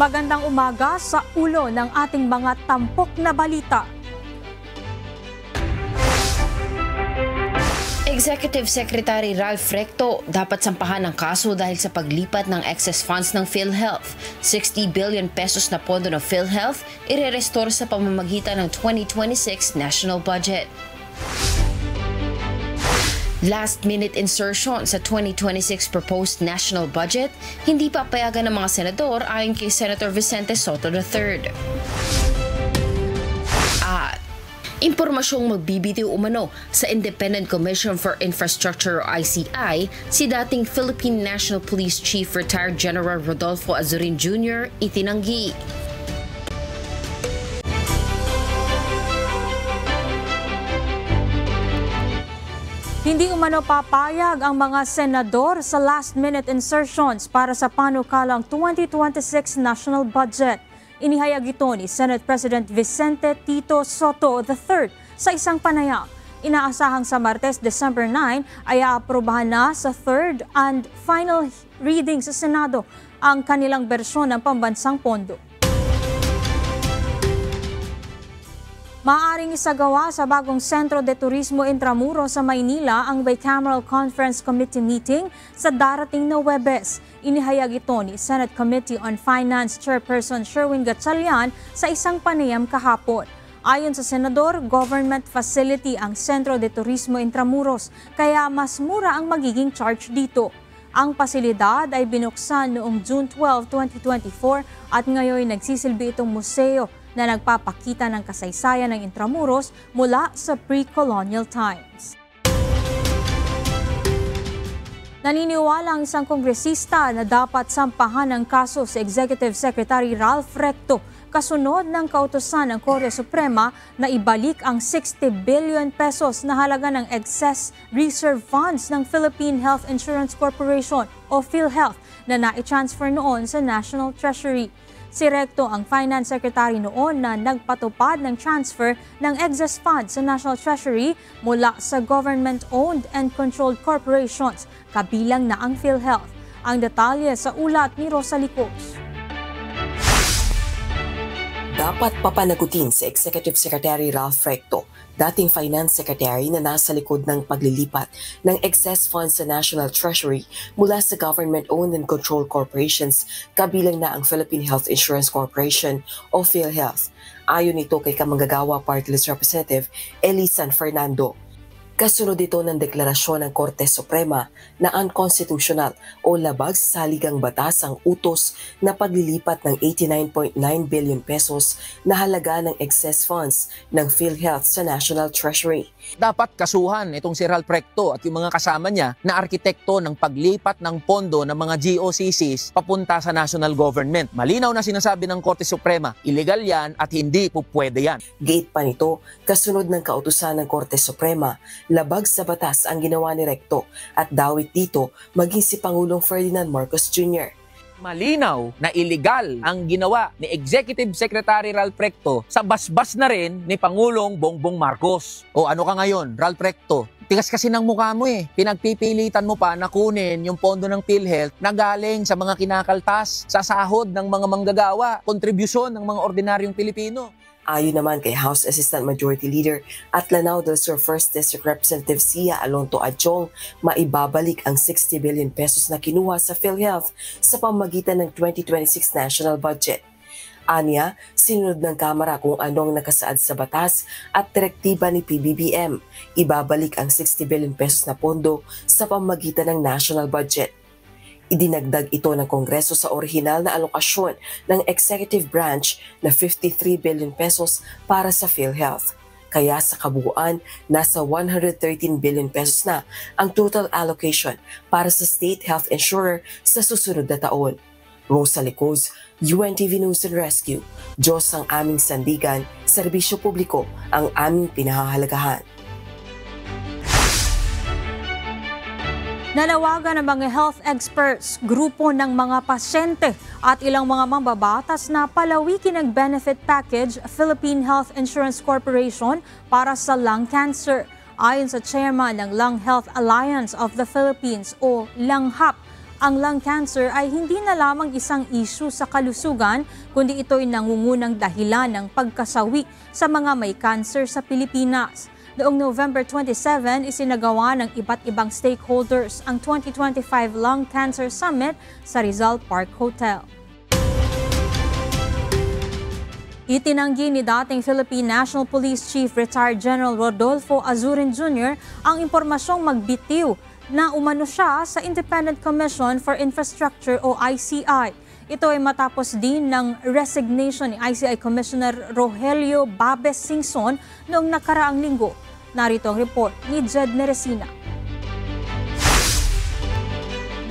Magandang umaga sa ulo ng ating mga tampok na balita. Executive Secretary Ralph Recto dapat sampahan ng kaso dahil sa paglipat ng excess funds ng PhilHealth. 60 billion pesos na pondo ng PhilHealth ire-restore sa pamamagitan ng 2026 national budget. Last-minute insertion sa 2026 proposed national budget, hindi pa payagan ng mga senador ayon kay Senator Vicente Soto III. At impormasyong magbibitiw umano sa Independent Commission for Infrastructure o ICI si dating Philippine National Police Chief Retired General Rodolfo Azurin Jr. itinanggi. Hindi umano papayag ang mga senador sa last-minute insertions para sa panukalang 2026 national budget. Inihayag ito ni Senate President Vicente Tito Soto III sa isang panayam. Inaasahang sa Martes, December 9 ay aaprobahan na sa third and final reading sa Senado ang kanilang bersyon ng pambansang pondo. Maaaring isagawa sa bagong Sentro de Turismo Intramuros sa Maynila ang Bicameral Conference Committee meeting sa darating na Huwebes. Inihayag ito ni Senate Committee on Finance Chairperson Sherwin Gatchalian sa isang panayam kahapon. Ayon sa Senador, government facility ang Sentro de Turismo Intramuros, kaya mas mura ang magiging charge dito. Ang pasilidad ay binuksan noong June 12, 2024 at ngayon nagsisilbi itong museo na nagpapakita ng kasaysayan ng Intramuros mula sa pre-colonial times. Naniniwala ang isang kongresista na dapat sampahan ng kaso sa Executive Secretary Ralph Recto kasunod ng kautusan ng Korte Suprema na ibalik ang 60 billion pesos na halaga ng excess reserve funds ng Philippine Health Insurance Corporation o PhilHealth na nai-transfer noon sa National Treasury. Si Recto ang Finance Secretary noon na nagpatupad ng transfer ng excess funds sa National Treasury mula sa government-owned and controlled corporations, kabilang na ang PhilHealth. Ang detalye sa ulat ni Rosalie Cos. Dapat papanagutin si Executive Secretary Ralph Recto, dating Finance Secretary na nasa likod ng paglilipat ng excess funds sa National Treasury mula sa government-owned and controlled corporations, kabilang na ang Philippine Health Insurance Corporation o PhilHealth. Ayon ito kay Kamanggagawa Party List Representative Eli San Fernando. Kasunod ito ng deklarasyon ng Korte Suprema na unconstitutional o labag sa saligang batas ang utos na paglilipat ng 89.9 billion pesos na halaga ng excess funds ng PhilHealth sa National Treasury. Dapat kasuhan itong si Ralph Recto at yung mga kasama niya na arkitekto ng paglipat ng pondo ng mga GOCCs papunta sa national government. Malinaw na sinasabi ng Korte Suprema, illegal yan at hindi po pwede yan. Gate pa nito, kasunod ng kautusan ng Korte Suprema, labag sa batas ang ginawa ni Recto at dawit dito maging si Pangulong Ferdinand Marcos Jr. Malinaw na illegal ang ginawa ni Executive Secretary Ralph Recto sa basbas na rin ni Pangulong Bongbong Marcos. O ano ka ngayon, Ralph Recto? Tigas kasi ng mukha mo eh. Pinagpipilitan mo pa na kunin yung pondo ng PhilHealth na galing sa mga kinakaltas, sa sahod ng mga manggagawa, kontribusyon ng mga ordinaryong Pilipino. Ayon naman kay House Assistant Majority Leader at Lanao del Sur 1st District Representative Sia Alonto Adjong, maibabalik ang 60 billion pesos na kinuha sa PhilHealth sa pamamagitan ng 2026 national budget. Anya, sinunod ng Kamara kung anong nakasaad sa batas at direktiba ni PBBM. Ibabalik ang 60 billion pesos na pondo sa pamamagitan ng national budget. Idinagdag ito ng Kongreso sa orihinal na alokasyon ng executive branch na 53 billion pesos para sa PhilHealth. Kaya sa kabuuan, nasa 113 billion pesos na ang total allocation para sa state health insurer sa susunod na taon. Rosalie Cos, UNTV News and Rescue. Diyos ang aming sandigan, serbisyo publiko ang aming pinahahalagahan. Nanawagan ng mga health experts, grupo ng mga pasyente at ilang mga mambabatas na palawikin ang benefit package Philippine Health Insurance Corporation para sa lung cancer. Ayon sa chairman ng Lung Health Alliance of the Philippines o LungHap, Ang lung cancer ay hindi na lamang isang issue sa kalusugan, kundi ito'y nangungunang dahilan ng pagkasawi sa mga may cancer sa Pilipinas. Noong November 27, isinagawa ng iba't ibang stakeholders ang 2025 Lung Cancer Summit sa Rizal Park Hotel. Itinanggi ni dating Philippine National Police Chief Retired General Rodolfo Azurin Jr. ang impormasyong magbitiw na umano siya sa Independent Commission for Infrastructure o ICI. Ito ay matapos din ng resignation ni ICI Commissioner Rogelio Babes Singson noong nakaraang linggo. Narito ang report ni Jed Neresina.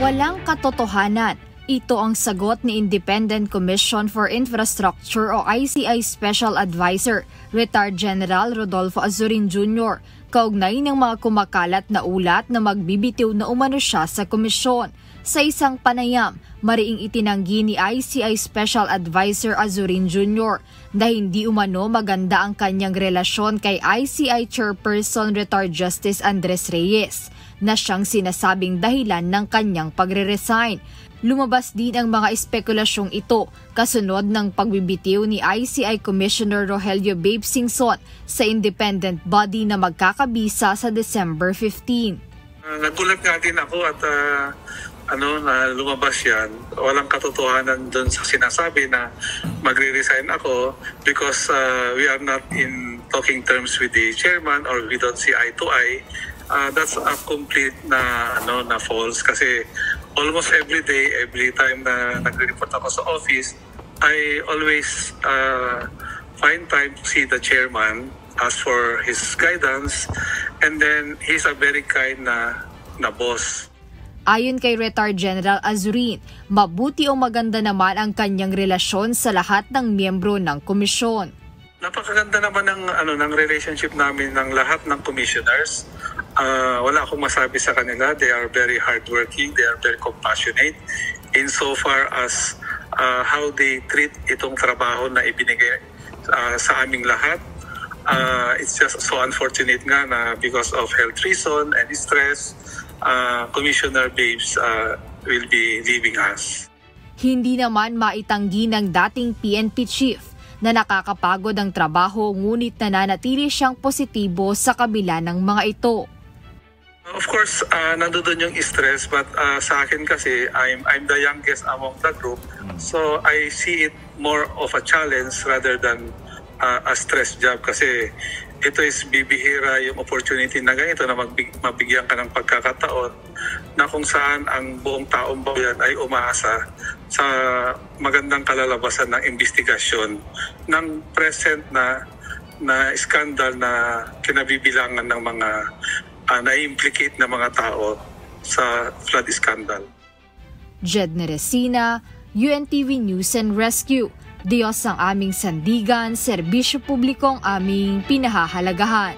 Walang katotohanan. Ito ang sagot ni Independent Commission for Infrastructure o ICI Special Advisor, Retired General Rodolfo Azurin Jr., kaugnay ng mga kumakalat na ulat na magbibitiw na umano siya sa komisyon. Sa isang panayam, mariing itinanggi ni ICI Special Advisor Azurin Jr. na hindi umano maganda ang kanyang relasyon kay ICI Chairperson Retired Justice Andres Reyes, na siyang sinasabing dahilan ng kanyang pagre-resign. Lumabas din ang mga espekulasyong ito kasunod ng pagbibitiw ni ICI Commissioner Rogelio Babes Singson sa independent body na magkakabisa sa December 15. Nagulat nga din ako at na lumabas yan. Walang katotohanan doon sa sinasabi na magre-resign ako because we are not in talking terms with the chairman or we don't see eye to eye. That's a complete na false kasi almost every day, every time na nagre-report ako sa office, I always find time to see the chairman, ask for his guidance, and then he's a very kind na boss. Ayon kay Retired General Azurin, mabuti o maganda naman ang kanyang relasyon sa lahat ng miyembro ng komisyon. Napakaganda naman ng relationship namin ng lahat ng commissioners. Wala akong masabi sa kanila. They are very hardworking. They are very compassionate insofar as how they treat itong trabaho na ibinigay sa aming lahat. It's just so unfortunate nga na because of health reason and stress, Commissioner Babes will be leaving us. Hindi naman maitanggi ng dating PNP chief na nakakapagod ang trabaho ngunit nananatili siyang positibo sa kabila ng mga ito. Of course, nandoon yung stress but sa akin kasi I'm the youngest among the group, so I see it more of a challenge rather than a stress job kasi ito is bibihira yung opportunity na ganito na mabigyan ka ng pagkakataon na kung saan ang buong taong bayan ay umaasa sa magandang kalalabasan ng investigasyon ng present na skandal na kinabibilangan ng mga na-implicate na mga tao sa flood scandal. Jed Neresina, UNTV News and Rescue. Diyos ang aming sandigan, serbisyo publiko ang aming pinahahalagahan.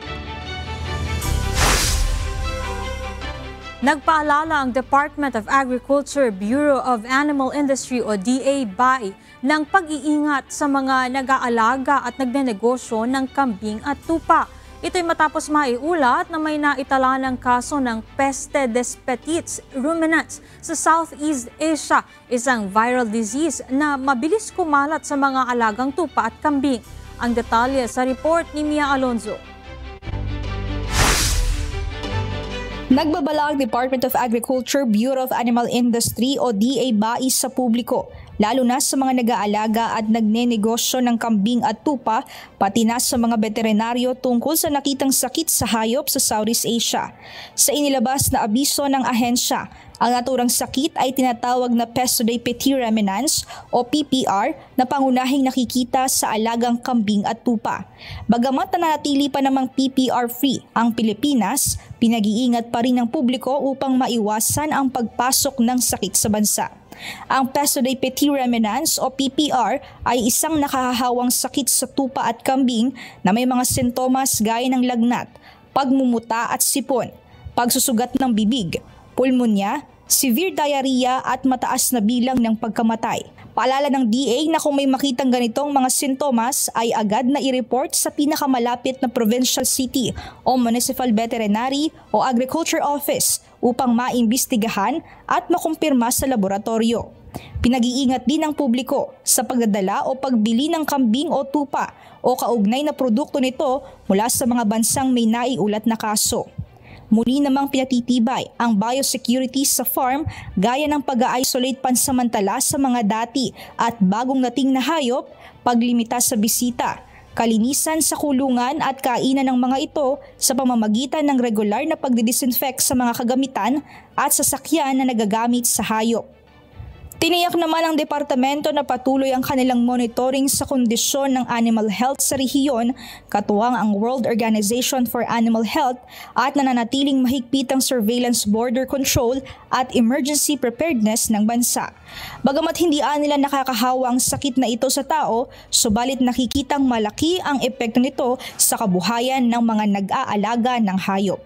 Nagpaalala ang Department of Agriculture Bureau of Animal Industry o DA-BAI ng pag-iingat sa mga nag-aalaga at nagnenegosyo ng kambing at tupa. Ito'y matapos maiulat na may naitala ng kaso ng Peste des Petits Ruminants sa Southeast Asia, isang viral disease na mabilis kumalat sa mga alagang tupa at kambing. Ang detalye sa report ni Mia Alonzo. Nagbabala ang Department of Agriculture Bureau of Animal Industry o DA-BAI sa publiko, lalo na sa mga nag-aalaga at nagnenegosyo ng kambing at tupa, pati na sa mga veterinaryo tungkol sa nakitang sakit sa hayop sa Southeast Asia. Sa inilabas na abiso ng ahensya, ang naturang sakit ay tinatawag na Peste des Petits Ruminants o PPR na pangunahing nakikita sa alagang kambing at tupa. Bagamat nanatili pa namang PPR-free ang Pilipinas, pinag-iingat pa rin ng publiko upang maiwasan ang pagpasok ng sakit sa bansa. Ang Peste des Petits Ruminants o PPR ay isang nakahahawang sakit sa tupa at kambing na may mga sintomas gaya ng lagnat, pagmumuta at sipon, pagsusugat ng bibig, pulmonya, severe diarrhea at mataas na bilang ng pagkamatay. Paalala ng DA na kung may makitang ganitong mga sintomas ay agad na i-report sa pinakamalapit na provincial city o municipal veterinary o agriculture office upang maimbestigahan at makumpirma sa laboratorio. Pinag-iingat din ng publiko sa pagdadala o pagbili ng kambing o tupa o kaugnay na produkto nito mula sa mga bansang may naiulat na kaso. Muli namang pinatitibay ang biosecurity sa farm gaya ng pag-isolate pansamantala sa mga dati at bagong nating na hayop, paglimita sa bisita, kalinisan sa kulungan at kainan ng mga ito sa pamamagitan ng regular na pagdidisinfect sa mga kagamitan at sasakyan na nagagamit sa hayop. Tiniyak naman ng departamento na patuloy ang kanilang monitoring sa kondisyon ng animal health sa rehiyon, katuwang ang World Organization for Animal Health at nananatiling mahigpit ang surveillance, border control at emergency preparedness ng bansa. Bagamat hindi nila nakakahawa ang sakit na ito sa tao, subalit nakikitang malaki ang epekto nito sa kabuhayan ng mga nag-aalaga ng hayop.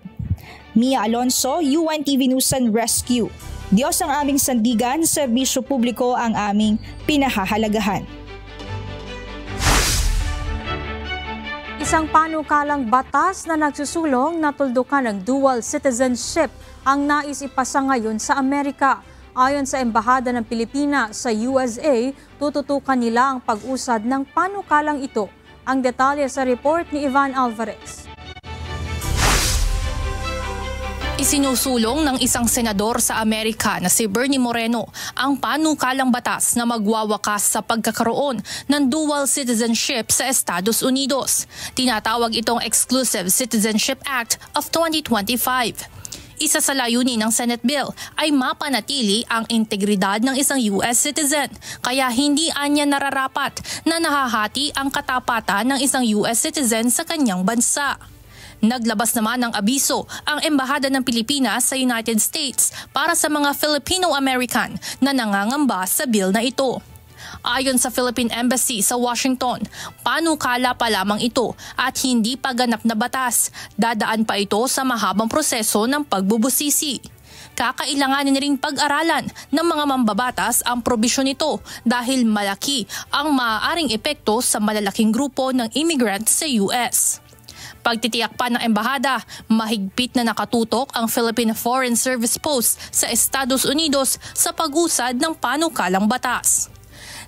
Mia Alonso, UNTV News and Rescue. Diyos ang aming sandigan, serbisyo publiko ang aming pinahahalagahan. Isang panukalang batas na nagsusulong na tuldukan ng dual citizenship ang nais ipasa ngayon sa Amerika. Ayon sa Embahada ng Pilipinas sa USA, tututukan nila ang pag-usad ng panukalang ito. Ang detalye sa report ni Ivan Alvarez. Isinusulong ng isang senador sa Amerika na si Bernie Moreno ang panukalang batas na magwawakas sa pagkakaroon ng dual citizenship sa Estados Unidos. Tinatawag itong Exclusive Citizenship Act of 2025. Isa sa layunin ng Senate bill ay mapanatili ang integridad ng isang US citizen, kaya hindi anya nararapat na nahahati ang katapatan ng isang US citizen sa kanyang bansa. Naglabas naman ng abiso ang Embahada ng Pilipinas sa United States para sa mga Filipino-American na nangangamba sa bill na ito. Ayon sa Philippine Embassy sa Washington, panukala pa lamang ito at hindi pa ganap na batas. Dadaan pa ito sa mahabang proseso ng pagbubusisi. Kakailanganin ring pag-aralan ng mga mambabatas ang probisyon nito dahil malaki ang maaaring epekto sa malalaking grupo ng immigrant sa US. Pagtitiyak pa ng embahada, mahigpit na nakatutok ang Philippine Foreign Service Post sa Estados Unidos sa pag-usad ng panukalang batas.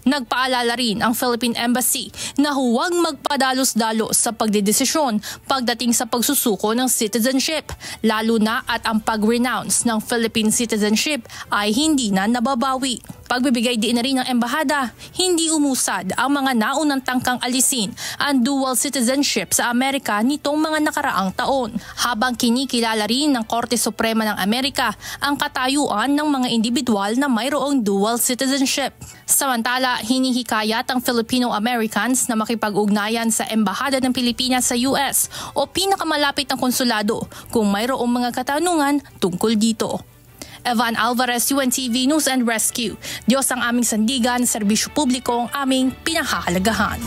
Nagpaalala rin ang Philippine Embassy na huwag magpadalos-dalos sa pagdedesisyon pagdating sa pagsusuko ng citizenship, lalo na at ang pag-renounce ng Philippine citizenship ay hindi na nababawi. Pagbibigay din na rin ng embahada, hindi umusad ang mga naunang tangkang alisin ang dual citizenship sa Amerika nitong mga nakaraang taon, habang kinikilala rin ng Korte Suprema ng Amerika ang katayuan ng mga individual na mayroong dual citizenship. Samantala, hinihikayat ang Filipino-Americans na makipag-ugnayan sa Embahada ng Pilipinas sa US o pinakamalapit ng konsulado kung mayroong mga katanungan tungkol dito. Evan Alvarez, UNTV News and Rescue. Diyos ang aming sandigan, serbisyo publiko ang aming pinahahalagahan.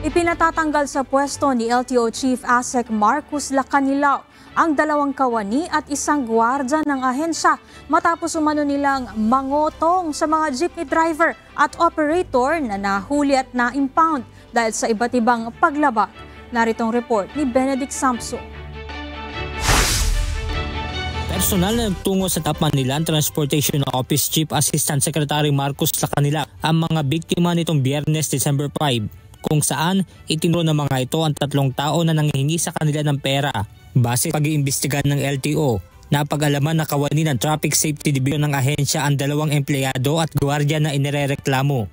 Ipinatatanggal sa pwesto ni LTO Chief ASEC Marcus Lacanilao ang 2 kawani at 1 gwardya ng ahensya matapos umano nilang mangotong sa mga jeepney driver at operator na nahuli at na-impound dahil sa iba't ibang paglabag. Naritong report ni Benedict Samson. Personal na nagtungo sa Top Manila Transportation Office Chief Assistant Secretary Marcus Lacanilao ang mga biktima nitong Biyernes, December 5, kung saan itinuro ng mga ito ang 3 tao na nanghihingi sa kanila ng pera. Base pag-iimbestigahan ng LTO, napag-alaman na kawani ng Traffic Safety Division ng ahensya ang 2 empleyado at gwardiya na inirereklamo.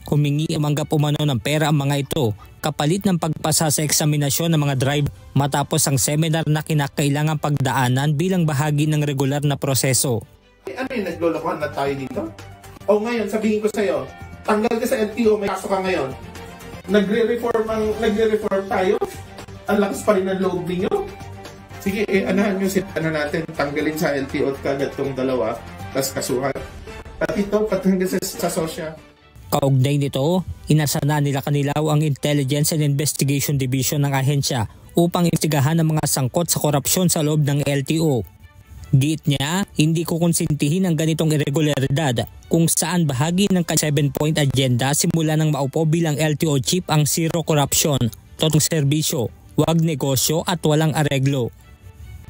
Humingi umanggap umano ng pera ang mga ito kapalit ng pagpasa sa eksaminasyon ng mga driver matapos ang seminar na kinakailangang pagdaanan bilang bahagi ng regular na proseso. Ano yung naglolokohan na tayo dito? O ngayon, sabihin ko sa'yo, tanggal ka sa LTO, may kaso ka ngayon. Nagre-reform tayo? Ang lakas pa rin ng loob ninyo? Sige, anahan nyo natin, tanggalin sa LTO at kagat tong 2, tas kasuhan. At ito, patanggal sa sosya. Kaugnay nito, inasana nila Lacanilao ang Intelligence and Investigation Division ng ahensya upang imbestigahan ang mga sangkot sa korupsyon sa loob ng LTO. Giit niya, hindi kukonsintihin ang ganitong irregularidad kung saan bahagi ng 7-point agenda simula ng maupo bilang LTO chief ang zero corruption, totong serbisyo, wag negosyo at walang areglo.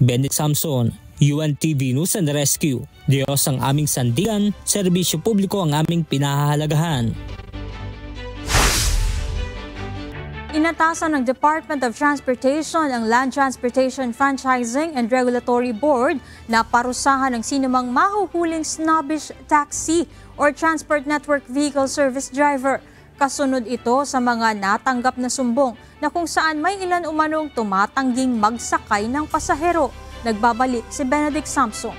Benedict Samson, UNTV News and Rescue. Diyos ang aming sandigan, serbisyo publiko ang aming pinahahalagahan. Inatasan ng Department of Transportation ang Land Transportation Franchising and Regulatory Board na parusahan ng sinumang mahuhuling snobbish taxi or Transport Network Vehicle Service Driver. Kasunod ito sa mga natanggap na sumbong na kung saan may ilan umanong tumatangging magsakay ng pasahero. Nagbabalik si Benedict Samson.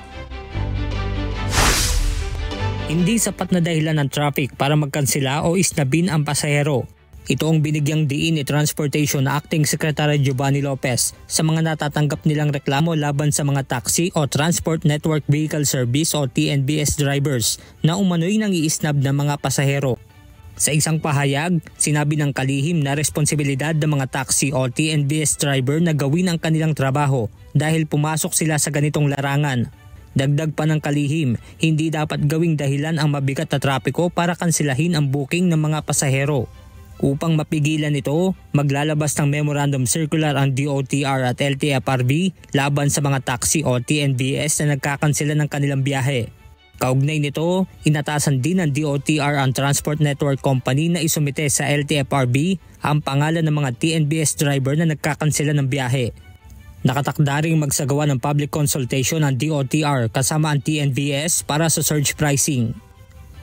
Hindi sapat na dahilan ng traffic para magkansela o isnabin ang pasahero. Ito ang binigyang diin ni Transportation Acting Secretary Giovanni Lopez sa mga natatanggap nilang reklamo laban sa mga taxi o Transport Network Vehicle Service o TNVS drivers na umano'y nangiisnab ng mga pasahero. Sa isang pahayag, sinabi ng kalihim na responsibilidad ng mga taxi o TNVS driver na gawin ang kanilang trabaho dahil pumasok sila sa ganitong larangan. Dagdag pa ng kalihim, hindi dapat gawing dahilan ang mabigat na trapiko para kansilahin ang booking ng mga pasahero. Upang mapigilan ito, maglalabas ng Memorandum Circular ang DOTR at LTFRB laban sa mga taxi o TNVS na nagkakansela ng kanilang biyahe. Kaugnay nito, inatasan din ng DOTR ang Transport Network Company na isumite sa LTFRB ang pangalan ng mga TNVS driver na nagkakansela ng biyahe. Nakatakda ring magsagawa ng public consultation ang DOTR kasama ang TNVS para sa surge pricing.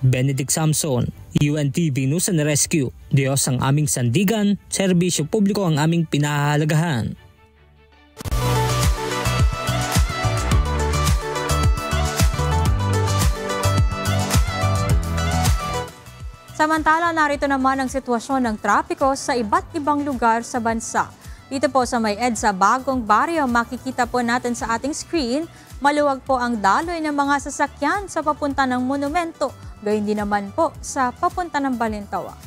Benedict Samson, UNTV News and Rescue. Diyos ang aming sandigan, serbisyo publiko ang aming pinahahalagahan. Samantala, narito naman ang sitwasyon ng trapiko sa iba't ibang lugar sa bansa. Dito po sa may EDSA Bagong Barrio, makikita po natin sa ating screen, maluwag po ang daloy ng mga sasakyan sa papunta ng monumento. Gayun din naman po sa papunta ng Balintawak.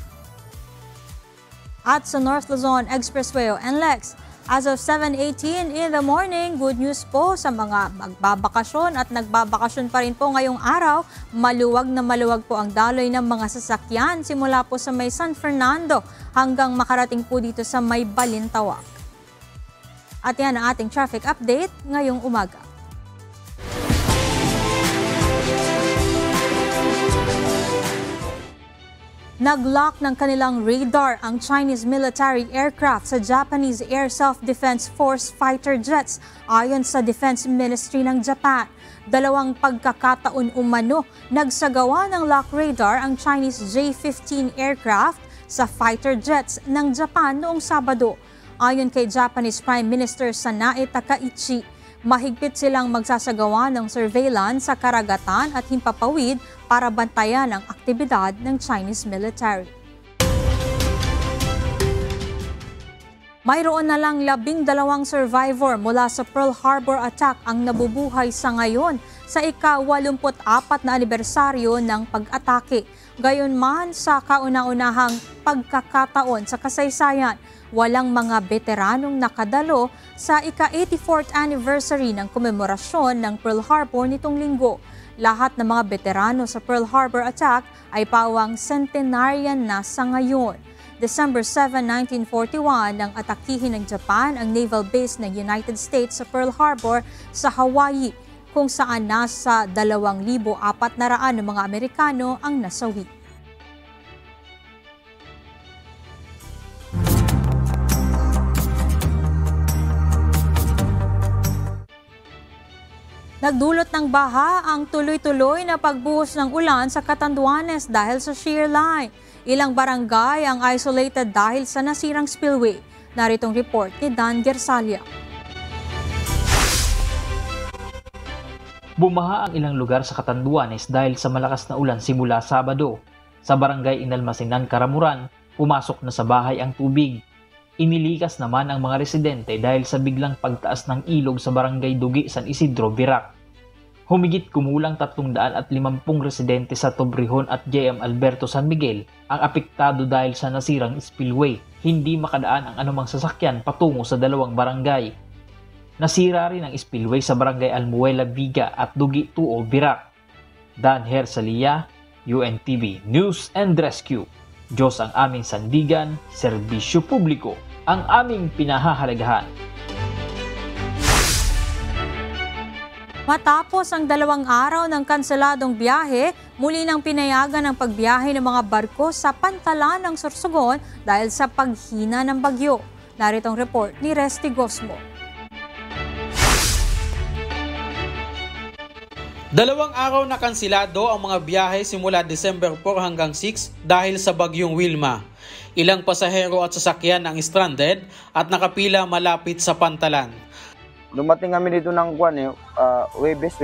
At sa North Luzon Expressway o NLEX, as of 7:18 in the morning, good news po sa mga magbabakasyon at nagbabakasyon pa rin po ngayong araw. Maluwag na maluwag po ang daloy ng mga sasakyan simula po sa may San Fernando hanggang makarating po dito sa may Balintawak. At yan ang ating traffic update ngayong umaga. Nag-lock ng kanilang radar ang Chinese military aircraft sa Japanese Air Self-Defense Force fighter jets ayon sa Defense Ministry ng Japan. Dalawang pagkakataon umano, nagsagawa ng lock radar ang Chinese J-15 aircraft sa fighter jets ng Japan noong Sabado. Ayon kay Japanese Prime Minister Sanae Takaichi, mahigpit silang magsasagawa ng surveillance sa karagatan at himpapawid para bantayan ang aktibidad ng Chinese military. Mayroon na lang 12 survivor mula sa Pearl Harbor attack ang nabubuhay sa ngayon sa ika-84 na anibersaryo ng pag-atake. Gayunman sa kauna-unahang pagkakataon sa kasaysayan, walang mga veteranong nakadalo sa ika-84th anniversary ng komemorasyon ng Pearl Harbor nitong linggo. Lahat ng mga veterano sa Pearl Harbor attack ay pawang centenarian na sa ngayon. December 7, 1941 nang atakihin ng Japan ang naval base ng United States sa Pearl Harbor sa Hawaii, kung saan nasa 2,400 ng mga Amerikano ang nasawi. Nagdulot ng baha ang tuloy-tuloy na pagbuhos ng ulan sa Catanduanes dahil sa shear line. Ilang barangay ang isolated dahil sa nasirang spillway. Naritong report ni Dan Gersalia. Bumaha ang ilang lugar sa Catanduanes dahil sa malakas na ulan simula Sabado. Sa barangay Inalmacenan, Karamuran, pumasok na sa bahay ang tubig. Inilikas naman ang mga residente dahil sa biglang pagtaas ng ilog sa barangay Dugi, San Isidro, Virac. Humigit kumulang 350 residente sa Tobrihon at JM Alberto San Miguel ang apektado dahil sa nasirang spillway. Hindi makadaan ang anumang sasakyan patungo sa dalawang barangay. Nasira rin ang spillway sa barangay Almuela, Viga at Dugi 2O, Virac. Dan Hersalia, UNTV News and Rescue. Diyos ang aming sandigan, serbisyo publiko ang aming pinahahalagahan. Matapos ang 2 araw ng kanseladong biyahe, muli nang pinayagan ang pagbiyahe ng mga barko sa pantalan ng Sorsogon dahil sa paghina ng bagyo. Narito ang report ni Resty Gosmo. 2 araw na kansilado ang mga biyahe simula December 4 hanggang 6 dahil sa bagyong Wilma. Ilang pasahero at sasakyan ang stranded at nakapila malapit sa pantalan. Dumating kami dito ng Webes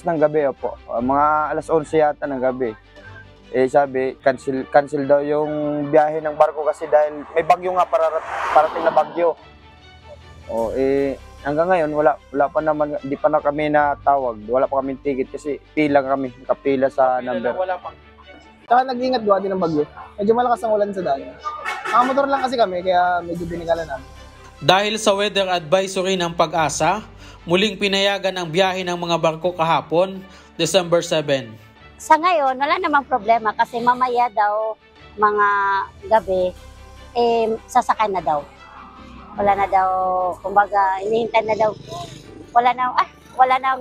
ng gabi po. Mga alas 11 yata ng gabi. Sabi, cancel daw yung biyahe ng barko kasi dahil may bagyo nga, parating na bagyo. Hanggang ngayon wala pa naman, di pa na kami natawag. Wala pa kaming ticket kasi kapila sa number. Wala pa. Saka nag-ingat gawa din ng bagyo. Medyo malakas ang ulan sa daan. Mga motor lang kasi kami kaya medyo binigala namin. Dahil sa weather advisory ng Pag-asa, muling pinayagan ang biyahe ng mga barko kahapon, December 7. Sa ngayon, wala namang problema kasi mamaya daw, mga gabi, sasakay na daw. Wala na daw, kumbaga, inihintay na daw. Wala nang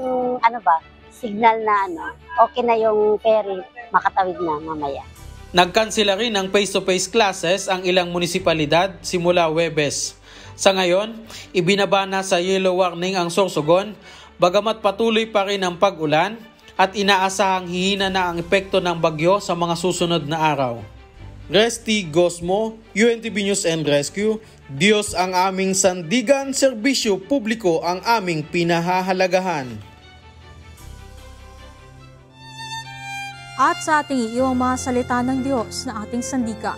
signal na okay na yung ferry, makatawid na mamaya. Nagkansela rin ng face-to-face classes ang ilang munisipalidad simula Huwebes. Sa ngayon, ibinaba na sa yellow warning ang Sorsogon, bagamat patuloy pa rin ang pag-ulan at inaasahang hihina na ang epekto ng bagyo sa mga susunod na araw. Resty Gosmo, UNTV News and Rescue. Diyos ang aming sandigan, serbisyo publiko ang aming pinahahalagahan. At sa ating iiwang mga salita ng Diyos na ating sandigan,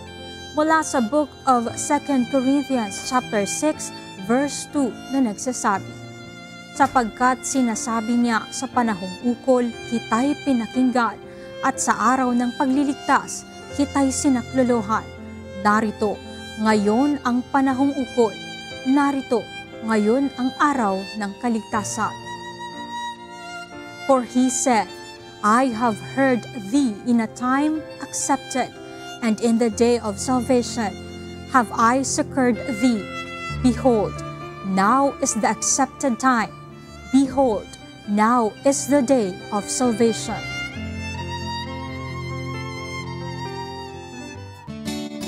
mula sa Book of 2 Corinthians chapter 6 verse 2 na nagsasabi, sapagkat sinasabi niya sa panahong ukol, kita'y pinakinggan, at sa araw ng pagliligtas, kita'y sinaklolohan. Narito, ngayon ang panahong ukol. Narito, ngayon ang araw ng kaligtasan. For he said, I have heard thee in a time accepted, and in the day of salvation have I succored thee. Behold, now is the accepted time. Behold, now is the day of salvation.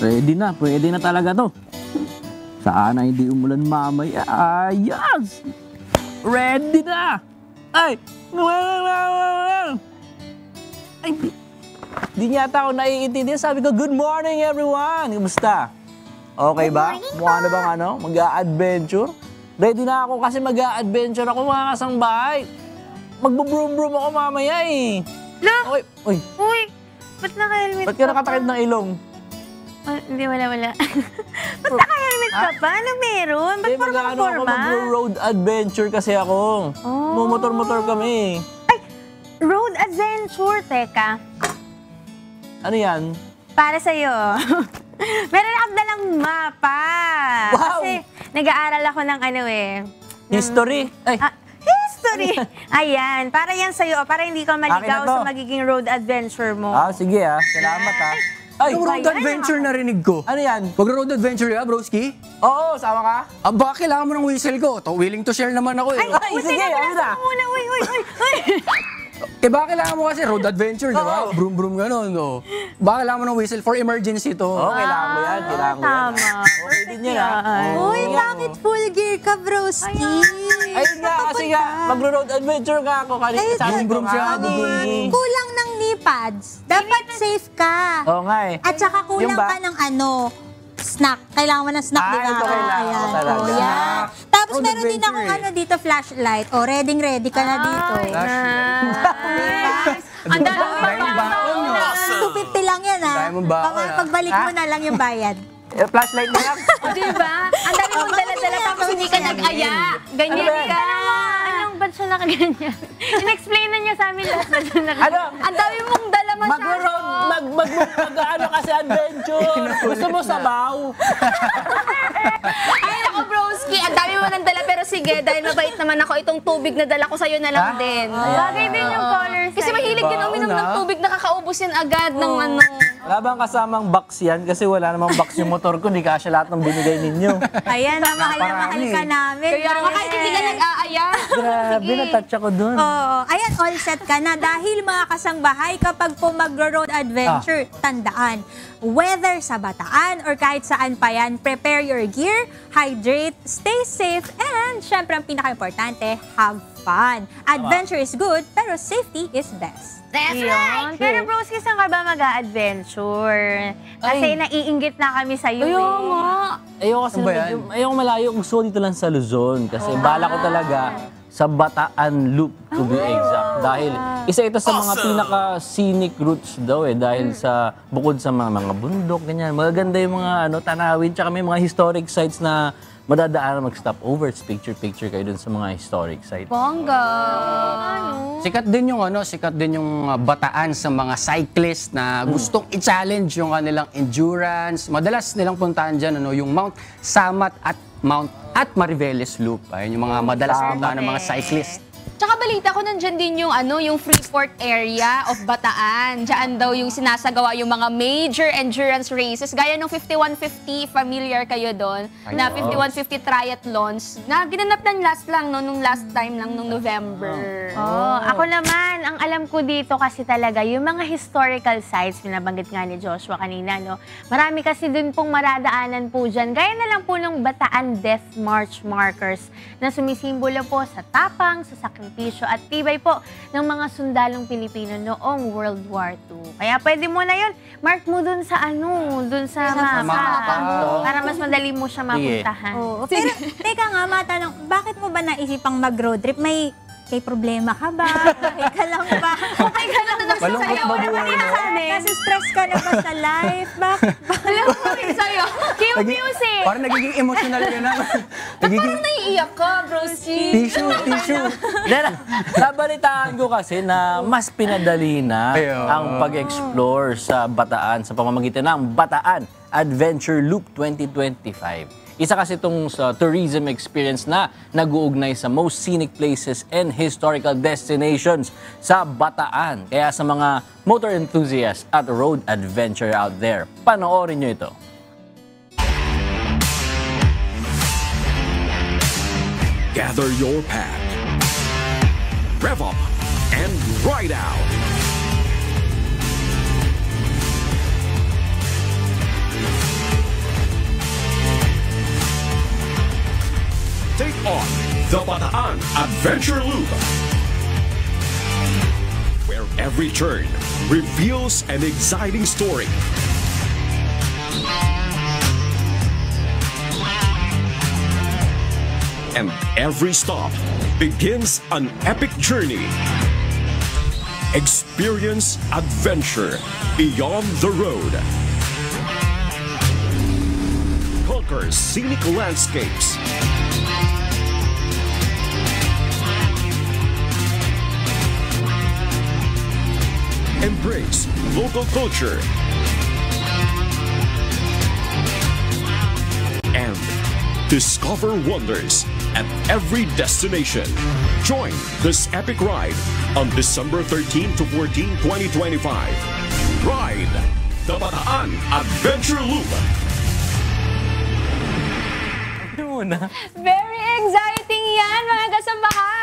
Pwede na talaga to. Sana hindi umulan mamaya. Yes! Ready na! Ay! Di yata ako naiintindihan. Sabi ko, good morning everyone! Kumusta? Okay ba? Mukha na bang mag-a-adventure? Ready na ako kasi mag-a-adventure ako mga kasangbahay. Magbo-broom-broom ako mamaya eh. Look! Okay. Uy! Ba't naka-helmet Ba't ka nakatakip ng ilong? Hindi, wala. Ba't naka-helmet ka pa? Ano meron? Ba't parang forma? Mag-road adventure kasi ako. Mumotor-motor kami. Ay! Road adventure? Teka. Ano yan? Para sa'yo. Meron akong dalang mapa. Wow! Kasi nag-aaral ako ng History? History! Ayan. Para yan sa'yo. Para hindi ka maligaw sa magiging road adventure mo. Sige Salamat Ay, yung road adventure narinig ko. Ano yan? Mag-road adventure ka, broski? Oo, sama ka? Aba, kailangan mo ng whistle ko. Willing to share naman ako eh. Ay, sige, ano na? Uy. Baka kailangan mo kasi road adventure, di ba? Broom-broom gano'n. No? Baka kailangan mo ng whistle for emergency to. Kailangan mo yan. Tama. Okay din yan Uy, bakit full gear ka, broski? Ayun nga, kasi nga, mag-road adventure ka ako. Broom-broom siya. Kulang ng knee pads. Dapat safe ka. Oo nga eh. At saka kulang ka ng snack. Kailangan mo ng snack, di ba? Ito kailangan ko talaga. Yan. Tapos meron din akong dito, flashlight. Ready ka na dito. Ang daming baon. 250 lang yan, ha? Pagbalik mo na lang yung bayad. Flashlight na lang. Diba? Ang dami mong dala-dala tapos hindi ka nag-aya. Ganyan ka. Ba't siya nakaganyan? In-explain na niya sa amin lahat na siya nakaganyan. Ang dami mong dala masyado. Mag-ano kasi adventure. Gusto mo sabaw? Ay, naku, broski. Ang dami mo ng dala pero sige, dahil mabait naman ako, itong tubig na dala ko sa'yo na lang din. Bagay din yung colors. Kasi mahilig din uminom ng tubig, nakakaubos yan agad ng ano. Wala bang kasamang box yan? Kasi wala namang box yung motor ko, hindi kasya lahat ng binigay ninyo. Ayan, mahal na mahal ka namin. Kaya nga kahit hindi ka nag-aaya. Grabe, natouch ako dun. Oo. Ayan, all set ka na. Dahil mga kasangbahay, kapag po mag-road adventure, tandaan, whether sa Bataan or kahit saan pa yan, prepare your gear, hydrate, stay safe, and syempre ang pinaka-importante, have fun. Adventure is good, pero safety is best. That's right! Pero Broski, saan ka ba mag-a-adventure? Kasi naiinggit na kami sa'yo. Ayoko kasi ayoko malayo. Gusto ko dito lang sa Luzon. Kasi bala ko talaga sa Bataan Loop, to be exact. Dahil isa ito sa mga pinaka-scenic routes daw dahil sa bukod sa mga bundok, ganyan. Magaganda yung mga tanawin, tsaka may mga historic sites na madadaan mag-stop over. Picture-picture kayo dun sa mga historic sites. Bongga! Sikat din yung Bataan sa mga cyclists na gustong i-challenge yung kanilang endurance. Madalas nilang puntahan dyan yung Mount Samat at Mount Mariveles Loop. Ayun yung mga madalas puntahan ng mga cyclists. Tsaka balita ko nandyan din yung Freeport area of Bataan. Diyan daw yung sinasagawa yung mga major endurance races. Gaya ng 5150, familiar kayo doon, na 5150 triathlons, na ginanap ng nung last time lang, nung November. Ako naman, ang alam ko dito kasi talaga, yung mga historical sites, pinabanggit nga ni Joshua kanina, marami kasi dun pong maradaanan po dyan. Gaya na lang po ng Bataan Death March markers na sumisimbolo po sa tapang, sa sakripisyo at tibay po ng mga sundalong Pilipino noong World War II. Kaya pwede mo na yun, mark mo dun sa mapa. Para mas madali mo siya mapuntahan. Pero teka nga, matanong, bakit mo ba naisipang mag-road trip? May problema ka ba? Okay ka lang ba? Okay ka lang na Malungkot ba buhay mo? Kasi stress ka na ba sa life? Bakit? Alam mo rin sa'yo. Cue music! Parang nagiging emotional ka na. Parang naiiyak ka, Broski. Tissue. Nabalitaan ko kasi na mas pinadali na ang pag-explore sa Bataan sa pamamagitan ng Bataan Adventure Loop 2025. Isa kasi itong tourism experience na nag-uugnay sa most scenic places and historical destinations sa Bataan. Kaya sa mga motor enthusiasts at road adventure out there, panoorin nyo ito. Gather your pack, rev up, and ride out. Take on the Bataan Adventure Loop, where every turn reveals an exciting story. And every stop begins an epic journey. Experience adventure beyond the road. Conquer scenic landscapes. Embrace local culture and discover wonders at every destination. Join this epic ride on December 13 to 14, 2025. Ride the Bataan Adventure Loop. Very exciting yan, mga kasambahay!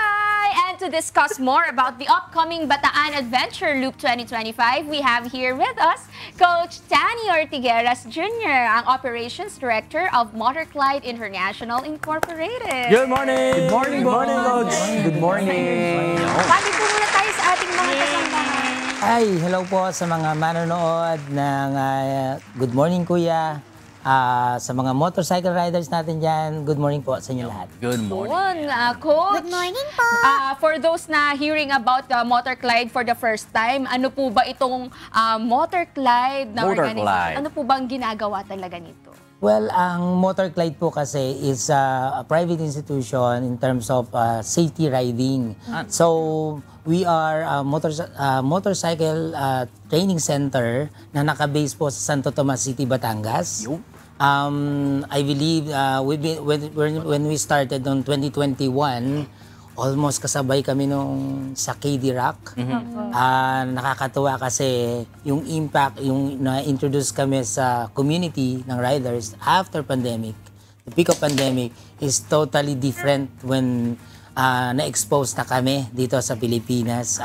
And to discuss more about the upcoming Bataan Adventure Loop 2025, we have here with us Coach Danny Ortigueras Jr., ang Operations Director of Motorclide International Incorporated. Good morning! Good morning, Coach! Good morning! Sabi po muna tayo sa ating mga kasambahay. Ay, hello po sa mga manonood ng Good Morning Kuya. Sa mga motorcycle riders natin dyan, good morning po sa inyo lahat. Good morning. Coach. Good morning po. For those na hearing about Motorclide for the first time, ano po ba itong Motorclide na organization? Ano po bang ginagawa talaga nito? Well, ang Motorclide po kasi is a private institution in terms of safety riding. So, we are a motorcycle training center na nakabase po sa Santo Tomas City, Batangas. I believe when we started on 2021, almost kasabay kami nung sa KD Rock. Nakakatuwa kasi yung impact, yung na-introduce kami sa community ng riders after pandemic. The peak of pandemic is totally different when na-expose na kami dito sa Pilipinas.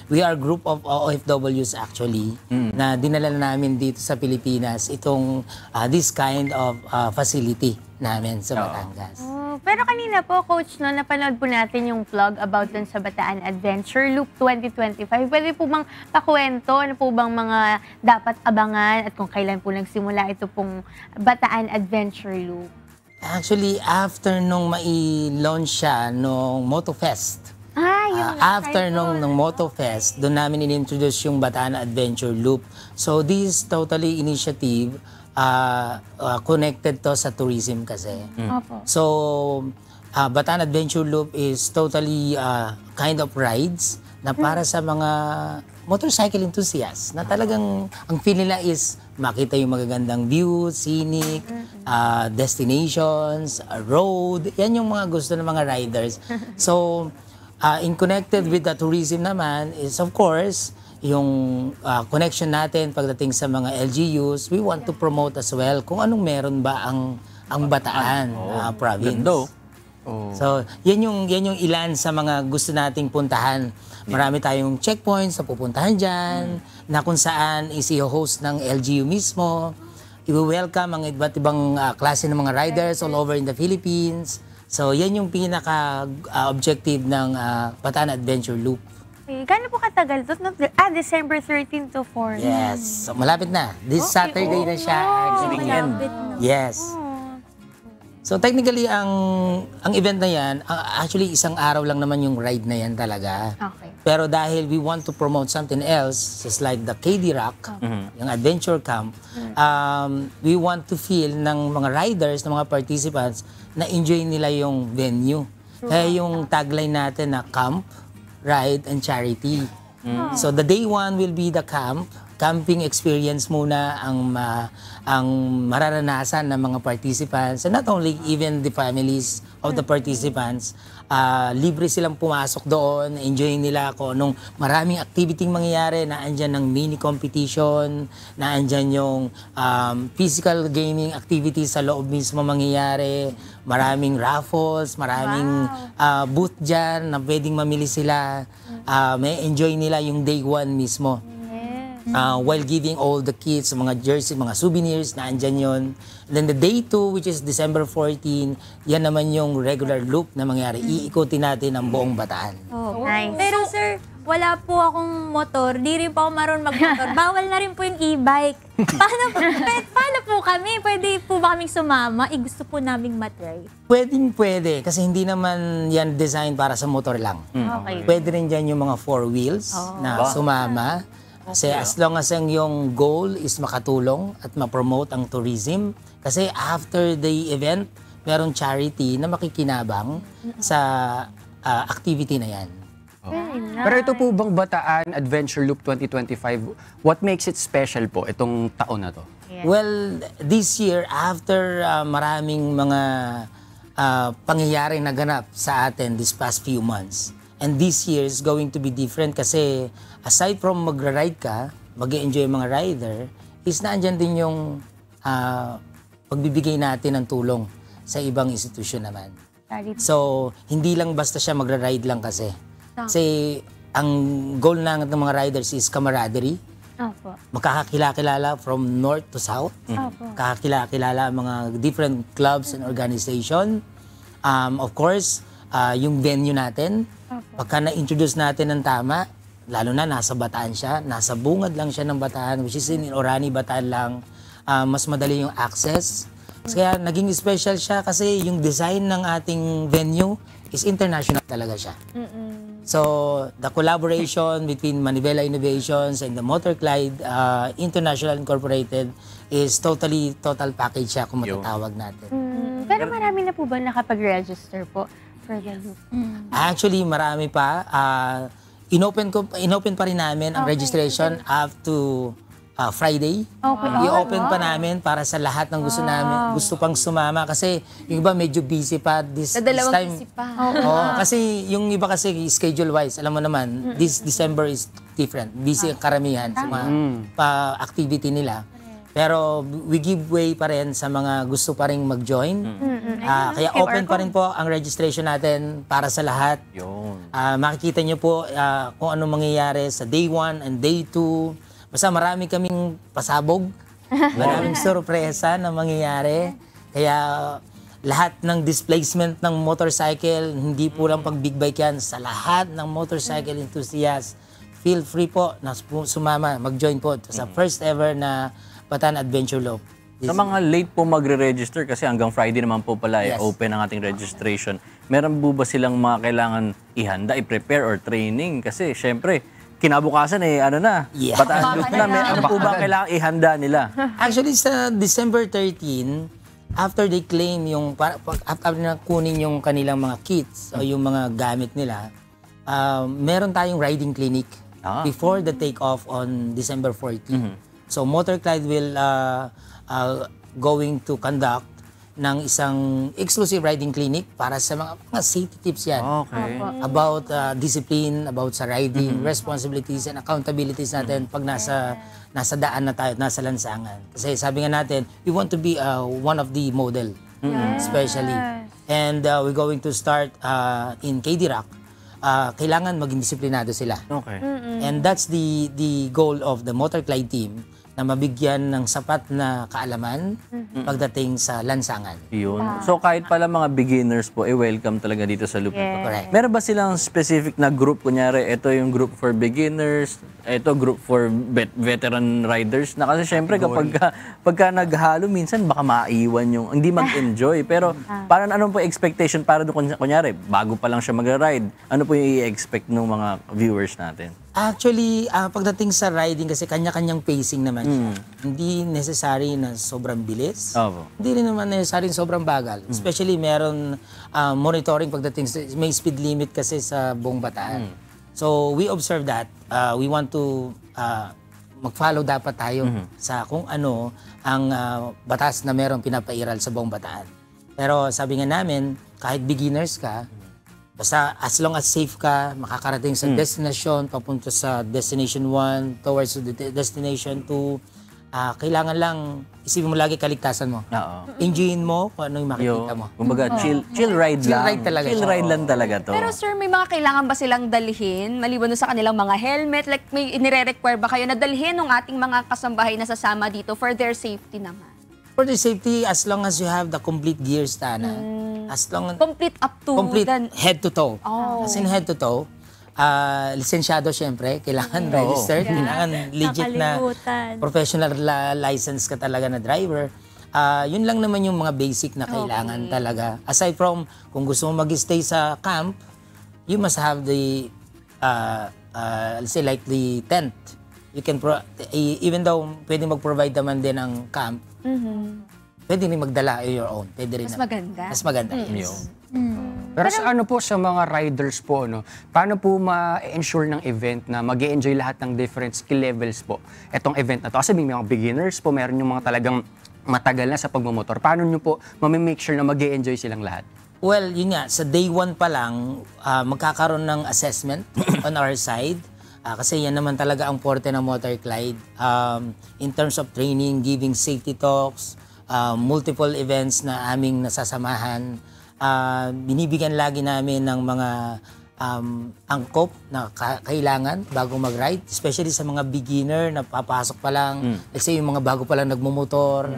We are a group of OFWs actually na dinala namin dito sa Pilipinas itong this kind of facility namin sa Batangas. Pero kanina po, Coach, no, napanood po natin yung vlog about dun sa Bataan Adventure Loop 2025. Pwede po bang pakwento? Ano po bang mga dapat abangan at kung kailan po nagsimula ito pong Bataan Adventure Loop? Actually, after nung mai-launch siya nung MotoFest, after nung MotoFest, doon namin in-introduce yung Bataan Adventure Loop. So this totally initiative connected to sa tourism kasi. So Bataan Adventure Loop is totally kind of rides na para sa mga motorcycle enthusiasts na talagang ang feel nila is makita yung magagandang views, scenic, destinations, road. Yan yung mga gusto ng mga riders. So in connected with the tourism naman is of course yung connection natin pagdating sa mga LGUs, we want to promote as well kung anong meron ba ang Bataan province. So, yan yung ilan sa mga gusto nating puntahan. Marami tayong checkpoints na pupuntahan dyan, na kung saan i-host ng LGU mismo. I-welcome ang iba't ibang klase ng mga riders all over in the Philippines. So, yan yung pinaka-objective ng Bataan Adventure Loop. Gano'n po katagal ito? December 13 to 4. Yes. So, malapit na. This Saturday na siya. Yes. So, technically, ang event na yan, actually, isang araw lang naman yung ride na yan talaga. Okay. Pero dahil we want to promote something else, just like the KD Rock, yung adventure camp, we want to feel ng mga riders, ng mga participants, na enjoy nila yung venue. Kaya yung tagline natin na camp, ride, and charity. So the day one will be the camping experience muna ang mararanasan ng mga participants, and not only even the families of the participants. Libre silang pumasok doon, enjoy nila kung anong maraming activity mangyayari, na andyan ng mini competition, na andyan yung physical gaming activities sa loob mismo mangyayari, maraming raffles, maraming booth dyan na pwedeng mamili sila, may enjoy nila yung day one mismo. While giving all the kits, mga jersey, mga souvenirs, na andyan yun. Then the day 2, which is December 14, yan naman yung regular loop na mangyari. Iikutin natin ang buong Bataan. Nice. Pero sir, wala po akong motor. Di rin po ako marunong mag-motor. Bawal na rin po yung e-bike. Paano po kami? Pwede po ba kaming sumama? Gusto po naming matry. Pwede. Kasi hindi naman yan design para sa motor lang. Okay. Pwede rin dyan yung mga 4 wheels na sumama. Kasi as long as yung goal is makatulong at ma-promote ang tourism. Kasi after the event, merong charity na makikinabang sa activity na yan. Pero ito po bang Bataan Adventure Loop 2025, what makes it special po itong taon na to? Well, this year, after maraming mga pangyayaring naganap sa atin this past few months, and this year is going to be different kasi aside from magra-ride ka, mag-enjoy mga rider, is naandyan din yung pagbibigay natin ng tulong sa ibang institusyon naman. So, hindi lang basta siya magra-ride lang kasi. Kasi ang goal ng mga riders is camaraderie. Makakakilala from north to south. Makakakilala mga different clubs and organization. Of course, yung venue natin, pagka na-introduce natin ng tama, lalo na nasa Bataan siya, nasa bungad lang siya ng Bataan, which is in Orani, Bataan lang, mas madali yung access. Kaya naging special siya kasi yung design ng ating venue is international talaga siya. So, the collaboration between Manivela Innovations and the Motor Clyde International Incorporated is total package siya kung matatawag natin. Pero marami na po ba nakapag-register po for the loop? Actually, marami pa. Inopen pa rin namin ang registration up to Friday. Okay. I-open Oh, pa wow. namin para sa lahat ng gusto namin, gusto pang sumama kasi yung iba medyo busy pa this Dalawang time. isip pa. Oo, kasi yung iba kasi schedule-wise, alam mo naman, this December is different. Busy ang karamihan sa mga activity nila. Pero we give way pa rin sa mga gusto pa rin mag-join. Kaya open pa rin po ang registration natin para sa lahat. Makikita nyo po kung ano mangyayari sa day 1 and day 2. Basta marami kaming pasabog. Maraming sorpresa na mangyayari. Kaya lahat ng displacement ng motorcycle, hindi po lang pag big bike yan, sa lahat ng motorcycle enthusiasts, feel free po na sumama, mag-join po sa first ever na Bataan Adventure Loop. Sa mga late po magre-register kasi hanggang Friday naman po pala Yes. open ang ating registration. Meron po ba silang mga kailangan ihanda, i-prepare or training? Kasi syempre, kinabukasan Bataan Loop na. Ano po ba kailangan ihanda nila? Actually, sa December 13, after they claim after na kunin yung kanilang mga kits o yung mga gamit nila, meron tayong riding clinic before the take-off on December 14. So Motor Clyde will going to conduct ng isang exclusive riding clinic para sa mga safety tips yan. Okay. About discipline, about sa riding, responsibilities and accountabilities natin pag nasa daan na tayo, nasa lansangan. Kasi sabi nga natin, we want to be one of the model, especially. And we're going to start in KD Rock. Kailangan maging disiplinado sila. Okay. And that's the goal of the Motor Clyde team, na mabigyan ng sapat na kaalaman pagdating sa lansangan. Yun. So kahit pala mga beginners po, welcome talaga dito sa Loop. Yes. Correct. Meron ba silang specific na group? Kunyari, ito yung group for beginners, ito group for veteran riders. Na kasi syempre pagka naghalo, minsan baka maiwan yung, hindi mag-enjoy. Pero parang anong po expectation para doon, kunyari, bago pa lang siya mag-ride, ano po yung i-expect ng mga viewers natin? Actually, pagdating sa riding kasi kanya-kanyang pacing naman siya. Hindi necessary na sobrang bilis. Hindi rin naman necessary sobrang bagal. Especially meron monitoring pagdating sa may speed limit kasi sa buong Bataan. So we observe that. We want to mag-follow dapat tayo sa kung ano ang batas na meron pinapairal sa buong Bataan. Pero sabi nga namin, kahit beginners ka, basta as long as safe ka, makakarating sa destination, papunta sa destination 1, towards the destination 2, kailangan lang, isipin mo lagi kaligtasan mo. Enjoyin mo kung ano yung makikita mo. Kumbaga, chill ride lang. Chill ride talaga. Chill ride lang talaga to. Pero sir, may mga kailangan ba silang dalhin? Maliban sa kanilang mga helmet, like may inire-require ba kayo na dalhin ng ating mga kasambahay na sasama dito for their safety naman? For the safety, as long as you have the complete gears, Tana, as long complete up to head to toe. As in head to toe, lisensyado syempre, kailangan registered, kailangan legit na professional license ka talaga na driver. Yun lang naman yung mga basic na kailangan talaga. Aside from, kung gusto mo mag-stay sa camp, you must have the, let's say like the tent. You can, even though pwede mag-provide naman din ang camp, pwede rin magdala your own. Pwede rin mas maganda. Mas maganda, yes. Pero sa ano po sa mga riders po, paano po ma-ensure ng event na mag-e-enjoy lahat ng different skill levels po etong event na to? Kasi may mga beginners po, meron yung mga talagang matagal na sa pagmumotor. Paano nyo po ma-make sure na mag-e-enjoy silang lahat? Well, yun nga, sa day 1 pa lang, magkakaroon ng assessment on our side. Kasi yan naman talaga ang forte ng Motor Clyde. In terms of training, giving safety talks, multiple events na aming nasasamahan, binibigyan lagi namin ng mga angkop na kailangan bago mag-ride, especially sa mga beginner na papasok pa lang, let's say yung mga bago pa lang nagmumotor,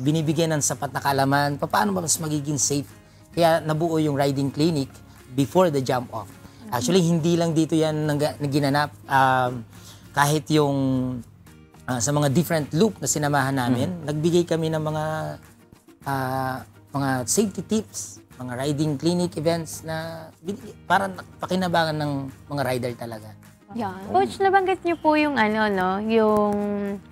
binibigyan ng sapat na kaalaman, paano ba mas magiging safe. Kaya nabuo yung riding clinic before the jump off. Actually, hindi lang dito yan naginanap. Kahit yung sa mga different loop na sinamahan namin, nagbigay kami ng mga safety tips, mga riding clinic events na para pakinabangan ng mga rider talaga. Coach, nabanggit niyo po yung yung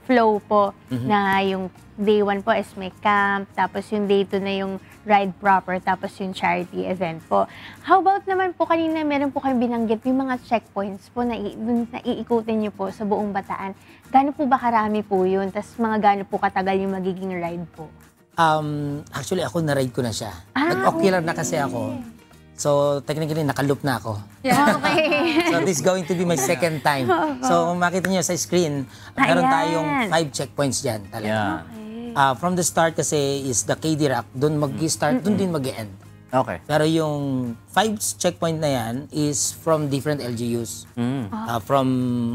flow po na yung day 1 po is may camp, tapos yung day 2 na yung ride proper, tapos yung charity event po. How about naman po kanina meron po kayong binanggit yung mga checkpoints po na iikutin niyo po sa buong Bataan. Gaano po ba karami po yun? Tapos mga gaano po katagal yung magiging ride po? Actually, ako na-ride ko na siya. Nag-ocular na kasi ako. So, technically, nakaloop na ako. Okay. So, this is going to be my second time. So, kung makita niyo sa screen, meron tayong 5 checkpoints dyan talaga. From the start kasi is the KD Rock, doon mag-start, doon din mag-end. Okay. Pero yung 5 checkpoint na yan is from different LGUs. From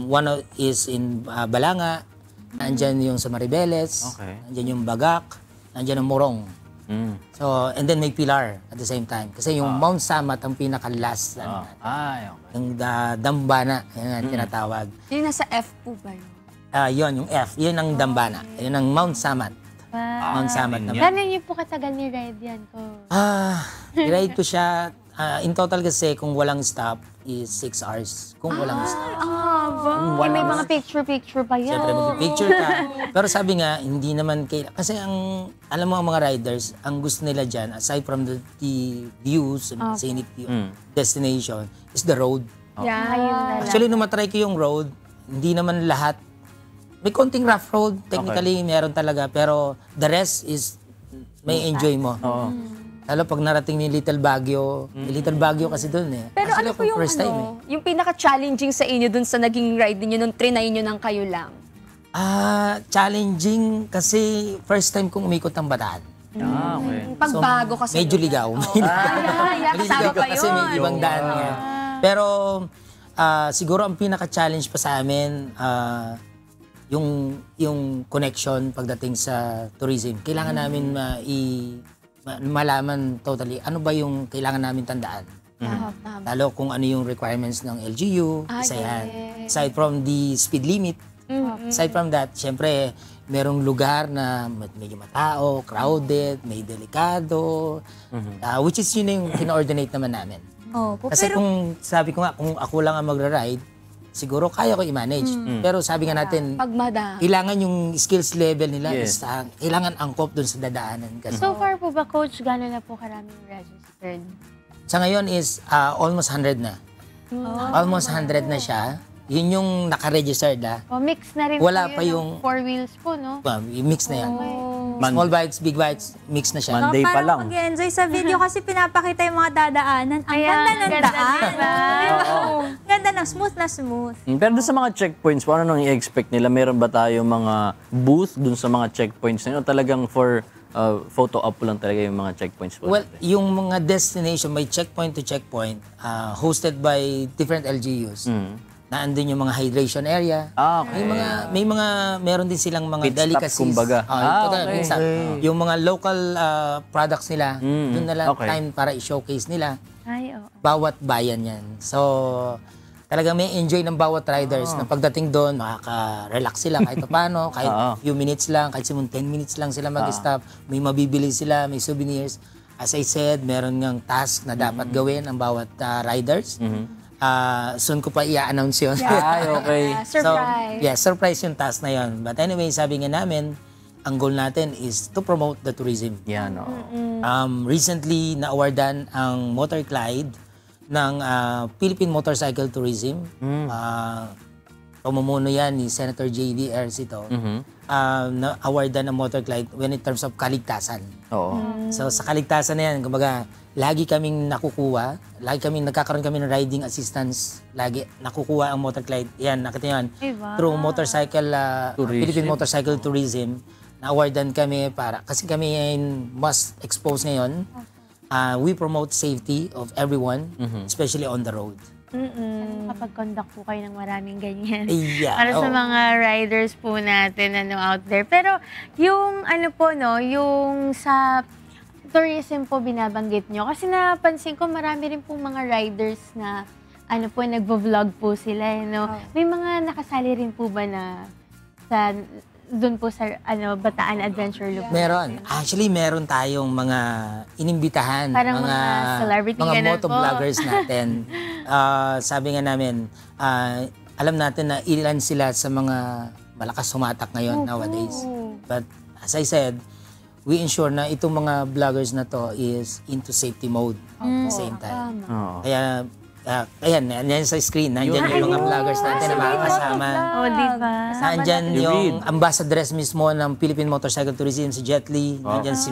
one is in Balanga, nandyan yung sa Maribeles, nandyan yung Bagak, nandyan yung Morong. So, and then may Pilar at the same time. Kasi yung Mount Samat ang pinaka-last. Yung Dambana, yun ang tinatawag. Yung nasa F po ba yun? Yun, yung F. Yun ang Dambana. Yun ang Mount Samat. Mount Samat naman. Gano'n niyo po katagal ni ride yan ko? I-ride ko siya. In total kasi, kung walang stop, is 6 hours. Kung walang stop. May mga picture pa yan. Siyempre, mag-picture ka. Pero sabi nga, hindi naman kailangan. Kasi alam mo ang mga riders, ang gusto nila dyan, aside from the views, scenic destination, is the road. Actually, nung matry ko yung road, hindi naman lahat. May konting rough road, technically, meron talaga. Pero the rest is may enjoy mo. Lalo pag narating ni Little Baguio, Little Baguio kasi doon eh. Pero ano po yung yung pinaka-challenging sa inyo doon sa naging ride niyo nung trinay niyo ng kayo lang? Challenging kasi first time kong umikot ng Bataan. Okay. Pagbago kasi. Medyo ligaw. Ligaw pa yun. Kasi may ibang daan nga. Pero siguro ang pinaka-challenge pa sa amin, yung connection pagdating sa tourism. Kailangan namin malaman totally ano ba yung kailangan namin tandaan. Lalo kung ano yung requirements ng LGU, isa yan. Aside from the speed limit, aside from that, syempre, merong lugar na medyo matao, crowded, may delikado, which is yun yung kina-ordinate naman namin. Kasi kung sabi ko nga, kung ako lang ang magra-ride, siguro kaya ko i-manage. Pero sabi nga natin, kailangan yung skills level nila is kailangan angkop dun sa dadaanan. Kasi. So far po ba, Coach, gano'n na po karaming registered? Sa ngayon is almost 100 na. Almost 100 na siya. Yun yung naka-registered mix na rin wala po yung 4 wheels po, no? Mix na yan. Small bikes, big bikes, mix na siya. Monday pa lang. Parang mag-enjoy sa video kasi pinapakita yung mga dadaanan. Ang ganda ng daan. Ganda ng smooth na smooth. Pero doon sa mga checkpoints, ano nang i-expect nila? Meron ba tayo mga booth doon sa mga checkpoints na yun? O talagang for photo op lang talaga yung mga checkpoints po? Well, yung mga destination, may checkpoint to checkpoint, hosted by different LGUs. Naandun yung mga hydration area. Meron din silang mga delicacies. Kumbaga. Yung mga local products nila, doon na lang time para i-showcase nila. Bawat bayan yan. So, talagang may enjoy ng bawat riders na pagdating doon, makaka-relax sila kahit paano, kahit few minutes lang, kahit 10 minutes lang sila mag-stop. May mabibili sila, may souvenirs. As I said, meron ngang task na dapat gawin ang bawat riders. Soon ko pa i-announce yun. Okay. Surprise. Surprise yung task na yun. But anyway, sabi nga namin, ang goal natin is to promote the tourism. Recently, na-awardan ang Motor Clyde ng Philippine Motorcycle Tourism. Pamumuno yan ni Senator J.D. Ercito. Na-awardan ng Motor Clyde when in terms of kaligtasan. So sa kaligtasan na yan, kumbaga, lagi kaming nakukuha, nagkakaroon kami ng riding assistance, lagi nakukuha ang Motor Clyde. Yan, nakita yan. Through motorcycle, Philippine Motorcycle Tourism, na-awardan kami kasi kami mas exposed ngayon. We promote safety of everyone, especially on the road. Kapag-conduct po kayo ng maraming ganyan. Para sa mga riders po natin out there. Pero yung yung sa tourism po binabanggit nyo. Kasi napansin ko marami rin po mga riders na nagvo-vlog po sila. May mga nakasali rin po ba na doon po sa Bataan Adventure Loop? Meron. Actually, meron tayong mga inimbitahan. Parang mga celebrity mga motovloggers natin. Sabi nga namin, alam natin na ilan sila sa mga malakas sumatak ngayon nowadays. But as I said, we ensure na itong mga vloggers na to is into safety mode at the same time. Kaya, ayan, yan sa screen, nandyan yung mga vloggers natin na makakasama. Diba? Nandyan yung ambassadress mismo ng Philippine Motorcycle Tourism, si Jet Li, nandyan si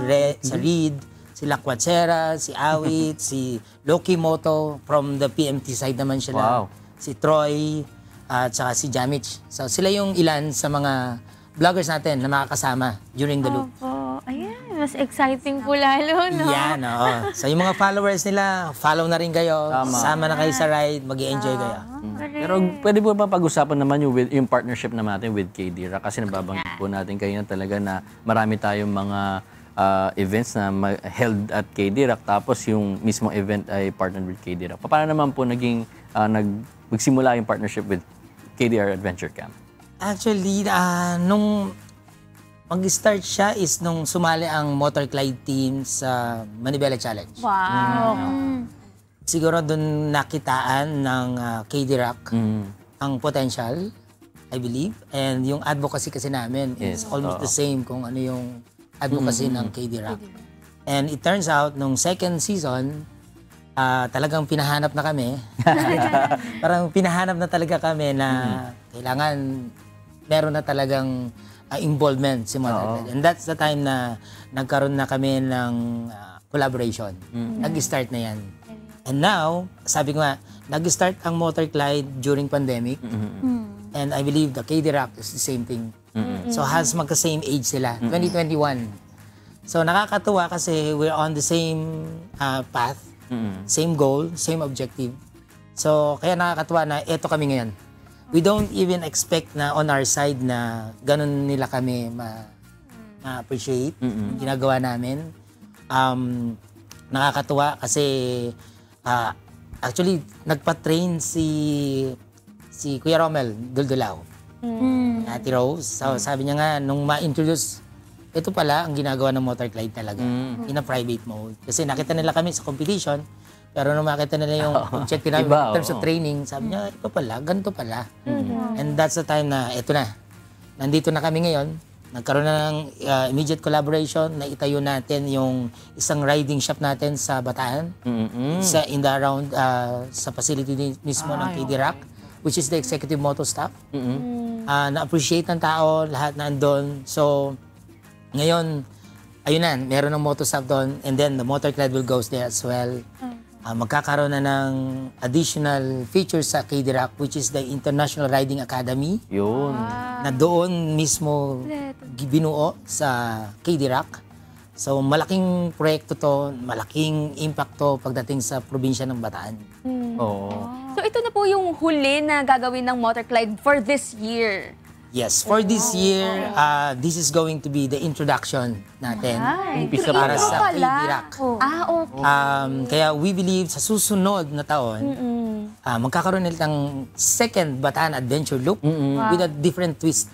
Reed, si Lakwachera, si Awit, si Loki Moto, from the PMT side naman sila. Si Troy, at saka si Jamich. So sila yung ilan sa mga vloggers natin na makakasama during the loop. Ayan, mas exciting po lalo, no? Yan, oo. So yung mga followers nila, follow na rin kayo. Sama na kayo sa ride, mag-i-enjoy kayo. Pero pwede po ba pag-usapan naman yung partnership naman natin with KD Rock? Kasi nababanggit po natin kayo na talaga na marami tayong mga events na held at KD Rock, tapos yung mismong event ay partnered with KD Rock. Paano naman po magsimula yung partnership with KDR Adventure Camp? Actually, nung mag-start siya is nung sumali ang Motor Clyde team sa Manibela Challenge. Wow! Siguro doon nakitaan ng KD Rock ang potential, I believe. And yung advocacy kasi namin is almost the same kung ano yung advocacy ng KD Rock. And it turns out, nung second season, talagang pinahanap na kami. Parang pinahanap na talaga kami na kailangan meron na talagang involvement si Motor Clyde. And that's the time na nagkaroon na kami ng collaboration. Nag-start na yan. And now, sabi ko nga, nag-start ang Motor Clyde during pandemic. And I believe the KD Rock is the same thing. So has magka-same age sila, 2021. So nakakatuwa kasi we're on the same path. Same goal, same objective. So, kaya nakakatuwa na eto kami ngayon. We don't even expect na on our side na ganun nila kami ma-appreciate yung ginagawa namin. Nakakatuwa kasi actually nagpa-train si Kuya Romel Duldulao. Ate Rose. So, sabi niya nga nung ma-introduce, ito pala ang ginagawa ng Motor Clyde talaga in a private mode. Kasi nakita nila kami sa competition, pero nung makita nila yung objective namin in terms of training, sabi niya, ito pala, ganito pala. And that's the time na, ito na. Nandito na kami ngayon. Nagkaroon na ng immediate collaboration na itayo natin yung isang riding shop natin sa Bataan, in the around sa facility mismo ng KD Rock, which is the executive moto staff. Na-appreciate ng tao, lahat nandun. So, ngayon, ayun na, meron ng moto staff doon, and then the Motor Clyde will go there as well. Magkakaroon na ng additional features sa KD Rock, which is the International Riding Academy. Yun. Na doon mismo binuo sa KD Rock. So, malaking proyekto to, malaking impact to pagdating sa probinsya ng Bataan. So, ito na po yung huli na gagawin ng Motor Clyde for this year. Yes, for this year, this is going to be the introduction natin para sa KD Rock. Kaya we believe sa susunod na taon, magkakaroon ng second Bataan Adventure Loop with a different twist.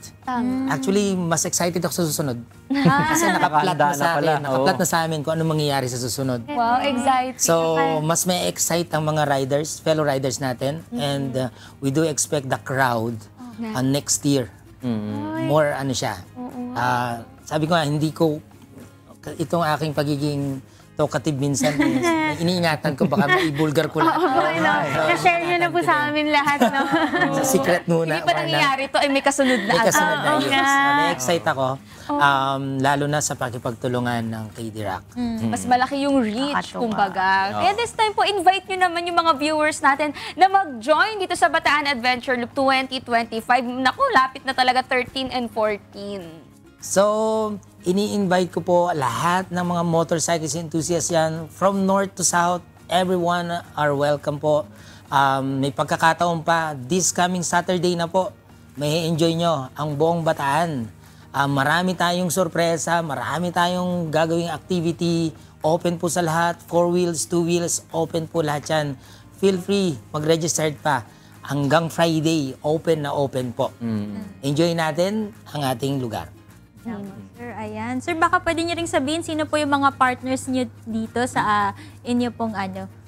Actually, mas excited ako sa susunod. Kasi nakaplat na sa amin kung ano mangyayari sa susunod. Wow, exciting. So, mas may excite ang mga riders, fellow riders natin. And we do expect the crowd next year. More ano siya. Sabi ko nga, hindi ko itong aking pagiging talkative minsan, iniingatan ko baka maibulgar ko lahat. Na-share nyo na po sa amin lahat, no? Secret muna. Hindi pa nangyayari to, ay may kasunod na. May kasunod na, yes. Na-excite ako, lalo na sa pakipagtulungan ng KD Rock. Mas malaki yung reach, kumbaga. Kaya this time po, invite nyo naman yung mga viewers natin na mag-join dito sa Bataan Adventure Loop 2025. Naku, lapit na talaga 13 and 14. So, ini-invite ko po lahat ng mga motorcycles enthusiasts yan. From north to south, everyone are welcome po. May pagkakataon pa, this coming Saturday na po, may enjoy nyo ang buong Bataan. Marami tayong sorpresa, marami tayong gagawing activity. Open po sa lahat, 4 wheels, 2 wheels, open po lahat yan. Feel free, mag-registered pa. Hanggang Friday, open na open po. Enjoy natin ang ating lugar. Sir, ayan. Sir, baka pwede niyo ring sabihin sino po yung mga partners niyo dito sa inyo pong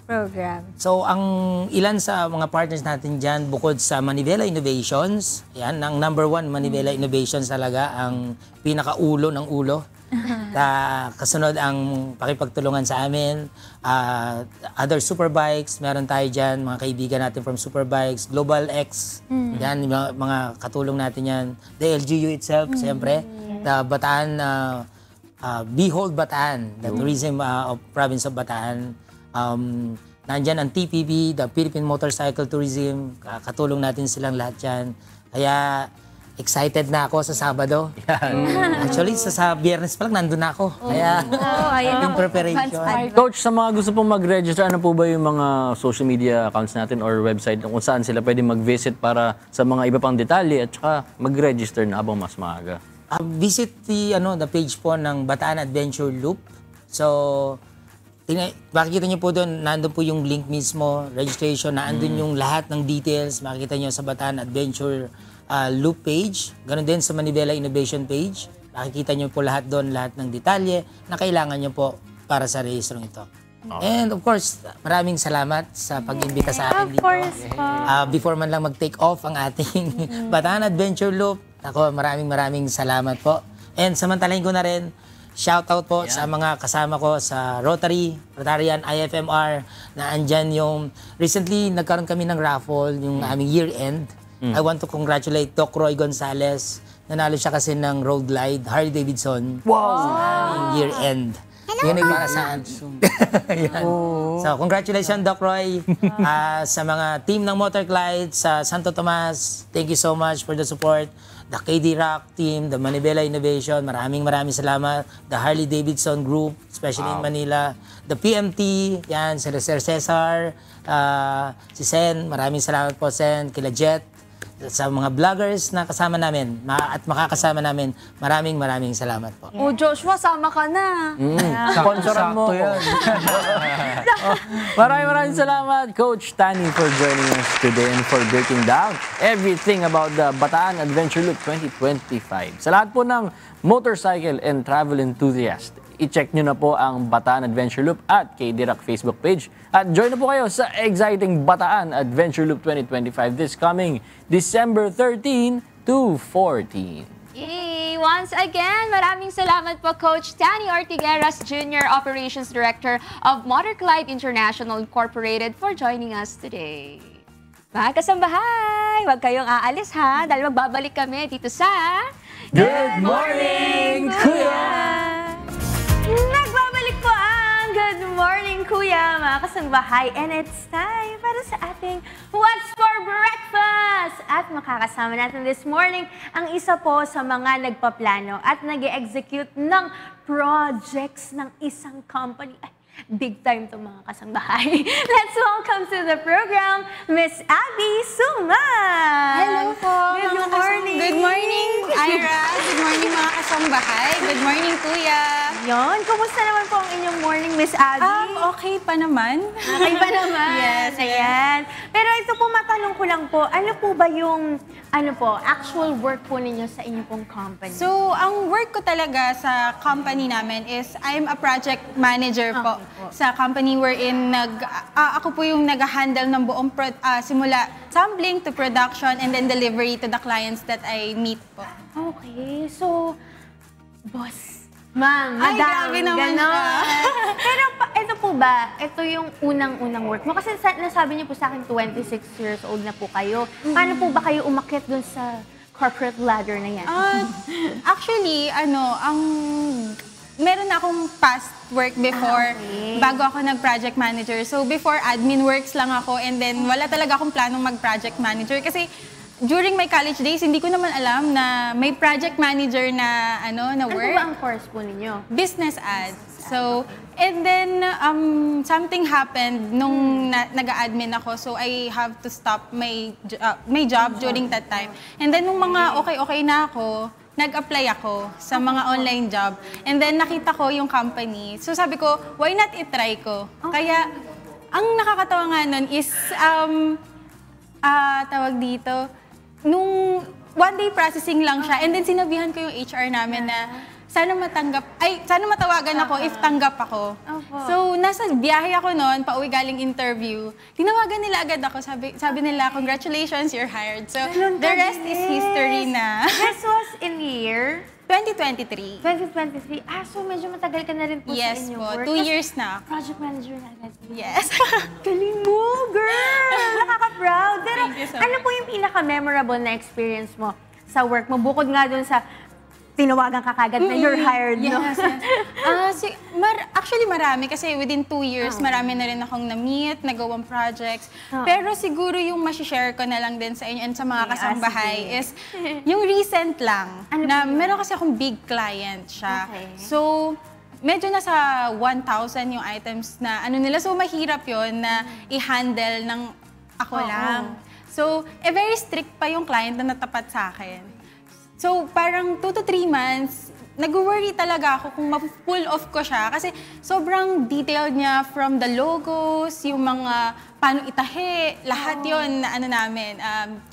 program. So, ang ilan sa mga partners natin dyan, bukod sa Manivela Innovations, yan, ang number 1 Manivela Innovations talaga, ang pinakaulo ng ulo. Kasunod ang pakipagtulungan sa amin. Other Superbikes, meron tayo dyan, mga kaibigan natin from Superbikes, Global X, yan, mga katulong natin yan. The LGU itself, siyempre, the Bataan, Behold Bataan, the tourism of province of Bataan. Nandyan ang TPB, the Philippine Motorcycle Tourism, katulong natin silang lahat yan. Kaya excited na ako sa Sabado. Actually, sa Biyernes pa lang, nandun na ako. Kaya yung preparation. Coach, sa mga gusto pong mag-register, ano po ba yung mga social media accounts natin or website kung saan sila pwede mag-visit para sa mga iba pang detalye at saka mag-register na habang mas maaga? Visit the page po ng Bataan Adventure Loop. So, makikita niyo po doon, nandun po yung link mismo, registration, nandun yung lahat ng details, makikita niyo sa Bataan Adventure Loop page. Ganon din sa Manivela Innovation page. Makikita niyo po lahat doon, lahat ng detalye na kailangan niyo po para sa rehistrong ito. And of course, maraming salamat sa pag-imbita sa akin dito. Of course po. Before man lang mag-take off ang ating Bataan Adventure Loop, ako, maraming salamat po. And samantalahin ko na rin, shoutout po sa mga kasama ko sa Rotarian, IFMR, na andyan yung, recently nagkaroon kami ng raffle, yung aming year-end. I want to congratulate Doc Roy Gonzalez. Nanalo siya kasi ng road glide, Harley Davidson. Wow! Year-end. Yun ay para saan? So, congratulations, Doc Roy. Sa mga team ng Motor Glide, sa Santo Tomas, thank you so much for the support. The KD Rock team, the Manivela Innovation, maraming salamat. The Harley Davidson Group, especially in Manila. The PMT, yan, si Sir Cesar, si Sen, maraming salamat po, Sen, kila Jet. Sa mga vloggers na kasama namin at makakasama namin, maraming salamat po. Oh, Joshua, sama ka na. Sponsoran mo ko. Maraming salamat, Coach Tani, for joining us today and for breaking down everything about the Bataan Adventure Loop 2025. Sa lahat po ng motorcycle and travel enthusiast, i-check nyo na po ang Bataan Adventure Loop at KD Rock Facebook page. At join na po kayo sa exciting Bataan Adventure Loop 2025 this coming December 13 to 14. Yay! Once again, maraming salamat po Coach Tani Ortigueras, Jr., Operations Director of Motor Glide International Incorporated, for joining us today. Mga kasambahay, huwag kayong aalis ha, dahil magbabalik kami dito sa Good Morning, Kuya! Nagbabalik po ang Good Morning Kuya, mga kasangbahay, and it's time para sa ating What's for Breakfast! At makakasama natin this morning ang isa po sa mga nagpaplano at nag-execute ng projects ng isang company. Big time to mga kasangbahay. Let's welcome to the program, Miss Abby Suman! Hello po! Good morning! Good morning, Ira! Good morning mga kasangbahay! Good morning, Kuya! Yon, kumusta naman po ang inyong morning, Miss Abby? Okay pa naman. Okay pa naman. Yes. Ayan. Pero ito po, matanong ko lang po, ano po ba yung actual work po ninyo sa inyong pong company? So, ang work ko talaga sa company namin is I'm a project manager po. Sa company wherein ako po yung nag-handle ng buong simula sampling to production and then delivery to the clients that I meet po. Okay. So, boss, ma'am, Ay, madam, grabe naman ganon. siya. Pero ito po ba, ito yung unang-unang work mo? Kasi nasabi niyo po sa akin, 26 years old na po kayo. Paano po ba kayo umakyat dun sa corporate ladder na yan? Actually, meron akong past work before, bago ako nag-project manager. So before, admin works lang ako, and then wala talaga akong planong mag-project manager. Kasi during my college days, hindi ko naman alam na may project manager na work. Ano ba ang course po ninyo? Business ads. So, and then something happened nung nag-admin ako, so I have to stop my job during that time. And then nung mga okay na ako, nag-apply ako sa mga online job. And then nakita ko yung company. So sabi ko, why not i-try ko? Kaya ang nakakatawa nga nun is, tawag dito, nung one day processing lang siya. And then sinabihan ko yung HR namin na, sana matawagan ako if tanggap ako. So, nasa biyahe ako noon, pauwi galing interview. Tinawagan nila agad ako. Sabi nila, congratulations, you're hired. So, the rest is history na. This was in year? 2023. 2023. So medyo matagal ka na rin po sa inyong work. 2 years na. Project manager na agad. Yes. Galing mo, girl! Nakaka-proud. Pero Thank you so ano po yung pinaka-memorable na experience mo sa work mo? Bukod nga dun sa tinawagan ka kagad na you're hired, no? Yes. Actually, marami. Kasi within 2 years, marami na rin akong na-meet, nagawang projects. Pero siguro yung masishare ko na lang din sa inyo and sa mga kasambahay is yung recent lang. Na meron kasi akong big client siya. So, medyo nasa 1,000 yung items na ano nila. So, mahirap yon na i-handle ng ako lang. So, very strict pa yung client na natapat sa akin. So, parang 2 to 3 months, nag-worry talaga ako kung ma-pull off ko siya. Kasi sobrang detailed niya from the logos, yung mga paano itahi, lahat yon na ano namin,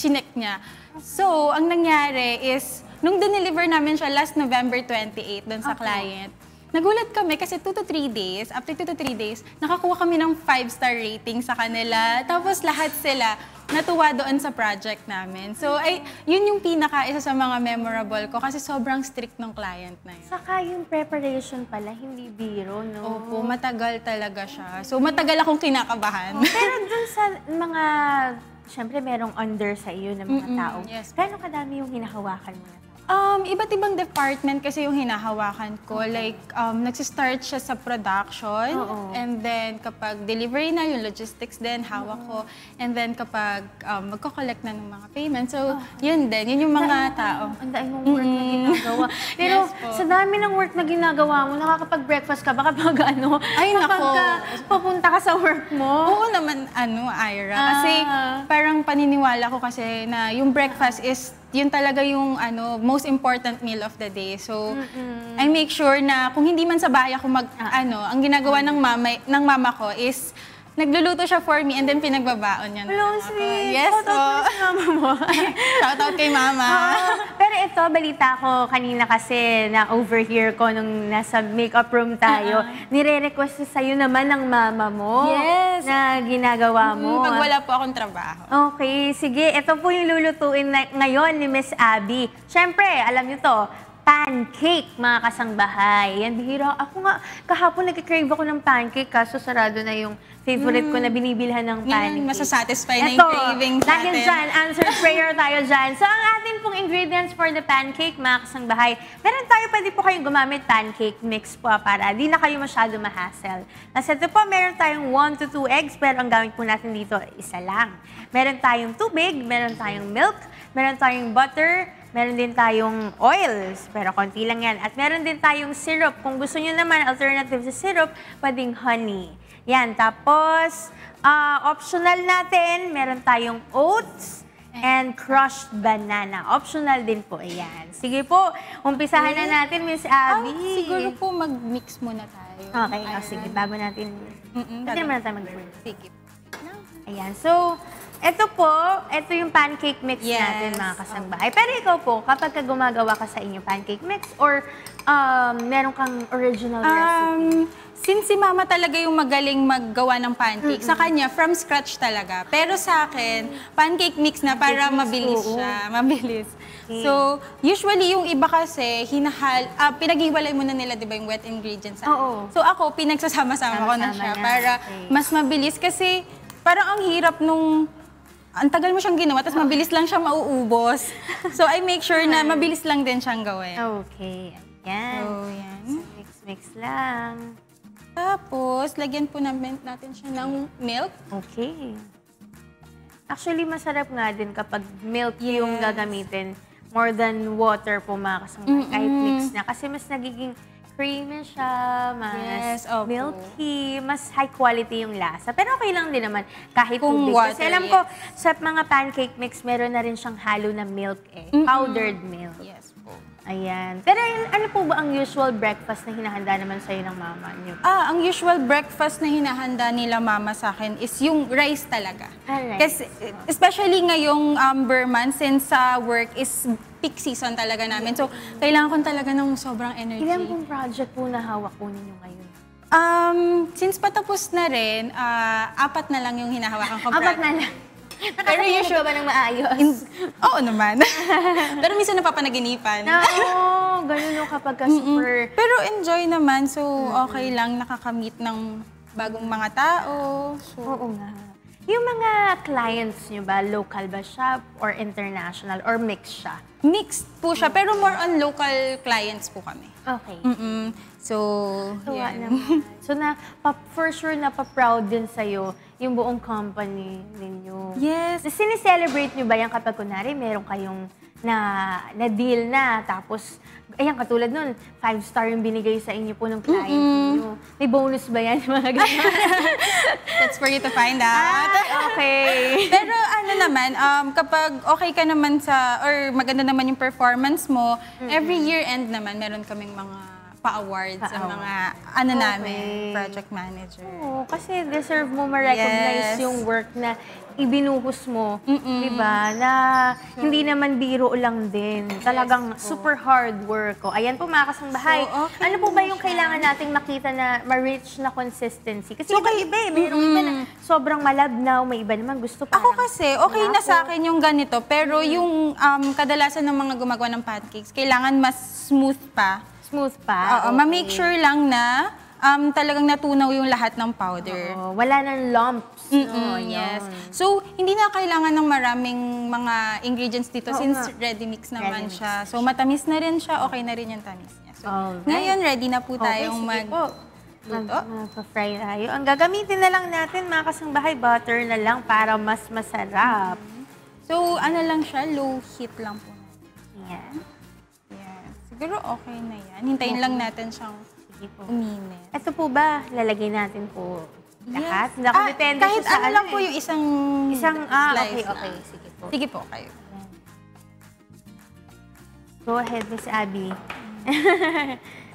chinek niya. So, ang nangyari is, nung dineliver namin siya last November 28 doon sa client, nagulat kami kasi 2 to 3 days, after 2 to 3 days, nakakuha kami ng 5-star rating sa kanila. Tapos lahat sila natuwa doon sa project namin. So, yun yung isa sa mga memorable ko kasi sobrang strict ng client na yun. Saka yung preparation pala, hindi biro, no? Opo, matagal talaga siya. So, matagal akong kinakabahan. Pero dun sa mga, syempre merong under sa iyo ng mga tao. Yes. Gaano kadami yung hinahawakan mo na? Iba't ibang department kasi yung hinahawakan ko. Like, nagsistart siya sa production. And then, kapag delivery na, yung logistics din, hawak ko. And then, kapag magko-collect na ng mga payments. So, yun din. Yun yung mga tao. Ang dami mong work na ginagawa. Pero, sa dami ng work na ginagawa mo, nakakapag-breakfast ka ba kapag papunta ka sa work mo? Oo naman, Ira. Kasi, parang paniniwala ko kasi na yung breakfast is yun talaga yung most important meal of the day. So, I make sure na kung hindi man sa bahay ako ang ginagawa ng mama ko is nagluluto siya for me and then pinagbabaon niya. Hello, sweet. Yes, Shout out sa mama mo. Shout out kay mama. Pero ito, balita ko kanina kasi na overhear ko nung nasa makeup room tayo. Nire-request sa'yo naman ng mama mo. Yes. Na ginagawa mo. Pag wala po akong trabaho. Okay, sige. Ito po yung lulutuin ngayon ni Miss Abby. Siyempre, alam niyo to, pancake, mga kasangbahay. Yan, bihira. Ako nga, kahapon nag-crave ako ng pancake, kaso sarado na yung favorite ko na binibilhan ng pancake. Masasatisfy na yung cravings natin. Dahil dyan, answer prayer tayo dyan. So, ang ating pong ingredients for the pancake, mga kasangbahay, pwede po kayong gumamit pancake mix po para di na kayo masyado ma-hassle. Nasa ito po, meron tayong 1 to 2 eggs, pero ang gamit po natin dito, isa lang. Meron tayong tubig, meron tayong milk, meron tayong butter, meron din tayong oils, pero konti lang yan. At meron din tayong syrup. Kung gusto nyo naman, alternative sa syrup, pwedeng honey. Yan, tapos, optional natin, meron tayong oats and crushed banana. Optional din po, ayan. Sige po, umpisahan na natin, Miss Abby. Siguro po mag-mix muna tayo. Okay, sige, bago natin, pwede naman tayo mag-mix. Sige. Ayan, so, ito yung pancake mix natin, mga kasangbahay. Pero ikaw po, kapag gumagawa ka sa inyong pancake mix or meron kang original recipe? Since si mama talaga yung magaling maggawa ng pancake, sa kanya, from scratch talaga. Pero sa akin, pancake mix na para mabilis siya. Mabilis. So, usually yung iba kasi, pinag-iwalay muna nila, di ba, yung wet ingredients. So ako, pinagsasama-sama ko na siya para mas mabilis. Kasi parang ang hirap ang tagal mo siyang ginawa, tapos mabilis lang siya mauubos. So, I make sure na mabilis lang din siyang gawin. Okay. Ayan. So, yan. Mix lang. Tapos, lagyan po natin siya ng milk. Okay. Actually, masarap nga din kapag milk yung gagamitin. More than water po, mga kasangbahay. Kahit mix na. Kasi mas nagiging creamy siya, mas milky, mas high quality yung lasa. Pero okay lang din naman kahit tubig. Kasi alam ko, sa mga pancake mix, meron na rin siyang halo na milk powdered milk. Yes po. Ayan. Pero ano po ba ang usual breakfast na hinahanda naman sa'yo ng mama niyo? Ang usual breakfast na hinahanda nila mama sa akin is yung rice talaga. Rice. Kasi, especially ngayong Burman, since sa work is peak season talaga namin. So, kailangan ko talaga ng sobrang energy. Ilan pong project po na hawak po ninyo ngayon? Since patapos na rin, 4 na lang yung hinahawakan ko. 4 na lang? Nakakalinis ka ba ng maayos? Oo naman. Pero minsan napapanaginipan. Oo, ganun yung kapag super... Pero enjoy naman, so okay lang nakakamit ng bagong mga tao. So, oo nga. Yung mga clients nyo ba, local ba siya or international or mixed siya? Mixed po siya, pero more on local clients po kami. Okay. So, yan. So, for sure, napaproud din sa'yo yung buong company ninyo. Yes. Sinicelebrate nyo ba yan kapag kunwari meron kayong na-deal na, tapos, ayan, katulad nun, 5-star yung binigay sa inyo po ng client niyo. May bonus ba yan? Mga ganyan? That's for you to find out. Okay. Pero ano naman, kapag okay ka naman or maganda naman yung performance mo, every year-end naman, meron kaming mga pa-awards sa mga namin, project manager. Oo, kasi deserve mo ma-recognize yung work na ibinuhos mo, di ba? Na hindi naman biro lang din. Talagang super hard work. Ayan po mga kasangbahay. So, okay ano po ba yung kailangan nating makita na ma-reach na consistency? Kasi iba-iba eh. Mayroong iba na sobrang malabnaw, may iba naman gusto parang... Ako kasi, okay na sa akin yung ganito, pero yung kadalasan ng mga gumagawa ng pancakes, kailangan mas smooth pa. Smooth pa? Oo, ma-make sure lang na talagang natunaw yung lahat ng powder. Wala nang lumps. Yes. So, hindi na kailangan ng maraming mga ingredients dito since ready mix naman siya. So, matamis na rin siya, okay na rin yung tamis niya. So, ngayon, ready na po tayong mag-fry tayo. Ang gagamitin na lang natin, mga kasangbahay, butter na lang para mas masarap. So, ano lang siya, low heat lang po. Yan. Siguro okay na yan. Hintayin lang natin siyang uminit. Ito po ba, lalagay natin po lahat? Depende kahit sa ano lang po yung isang slice. Okay. Sige po. Sige po, kayo. Go ahead, Miss Abby.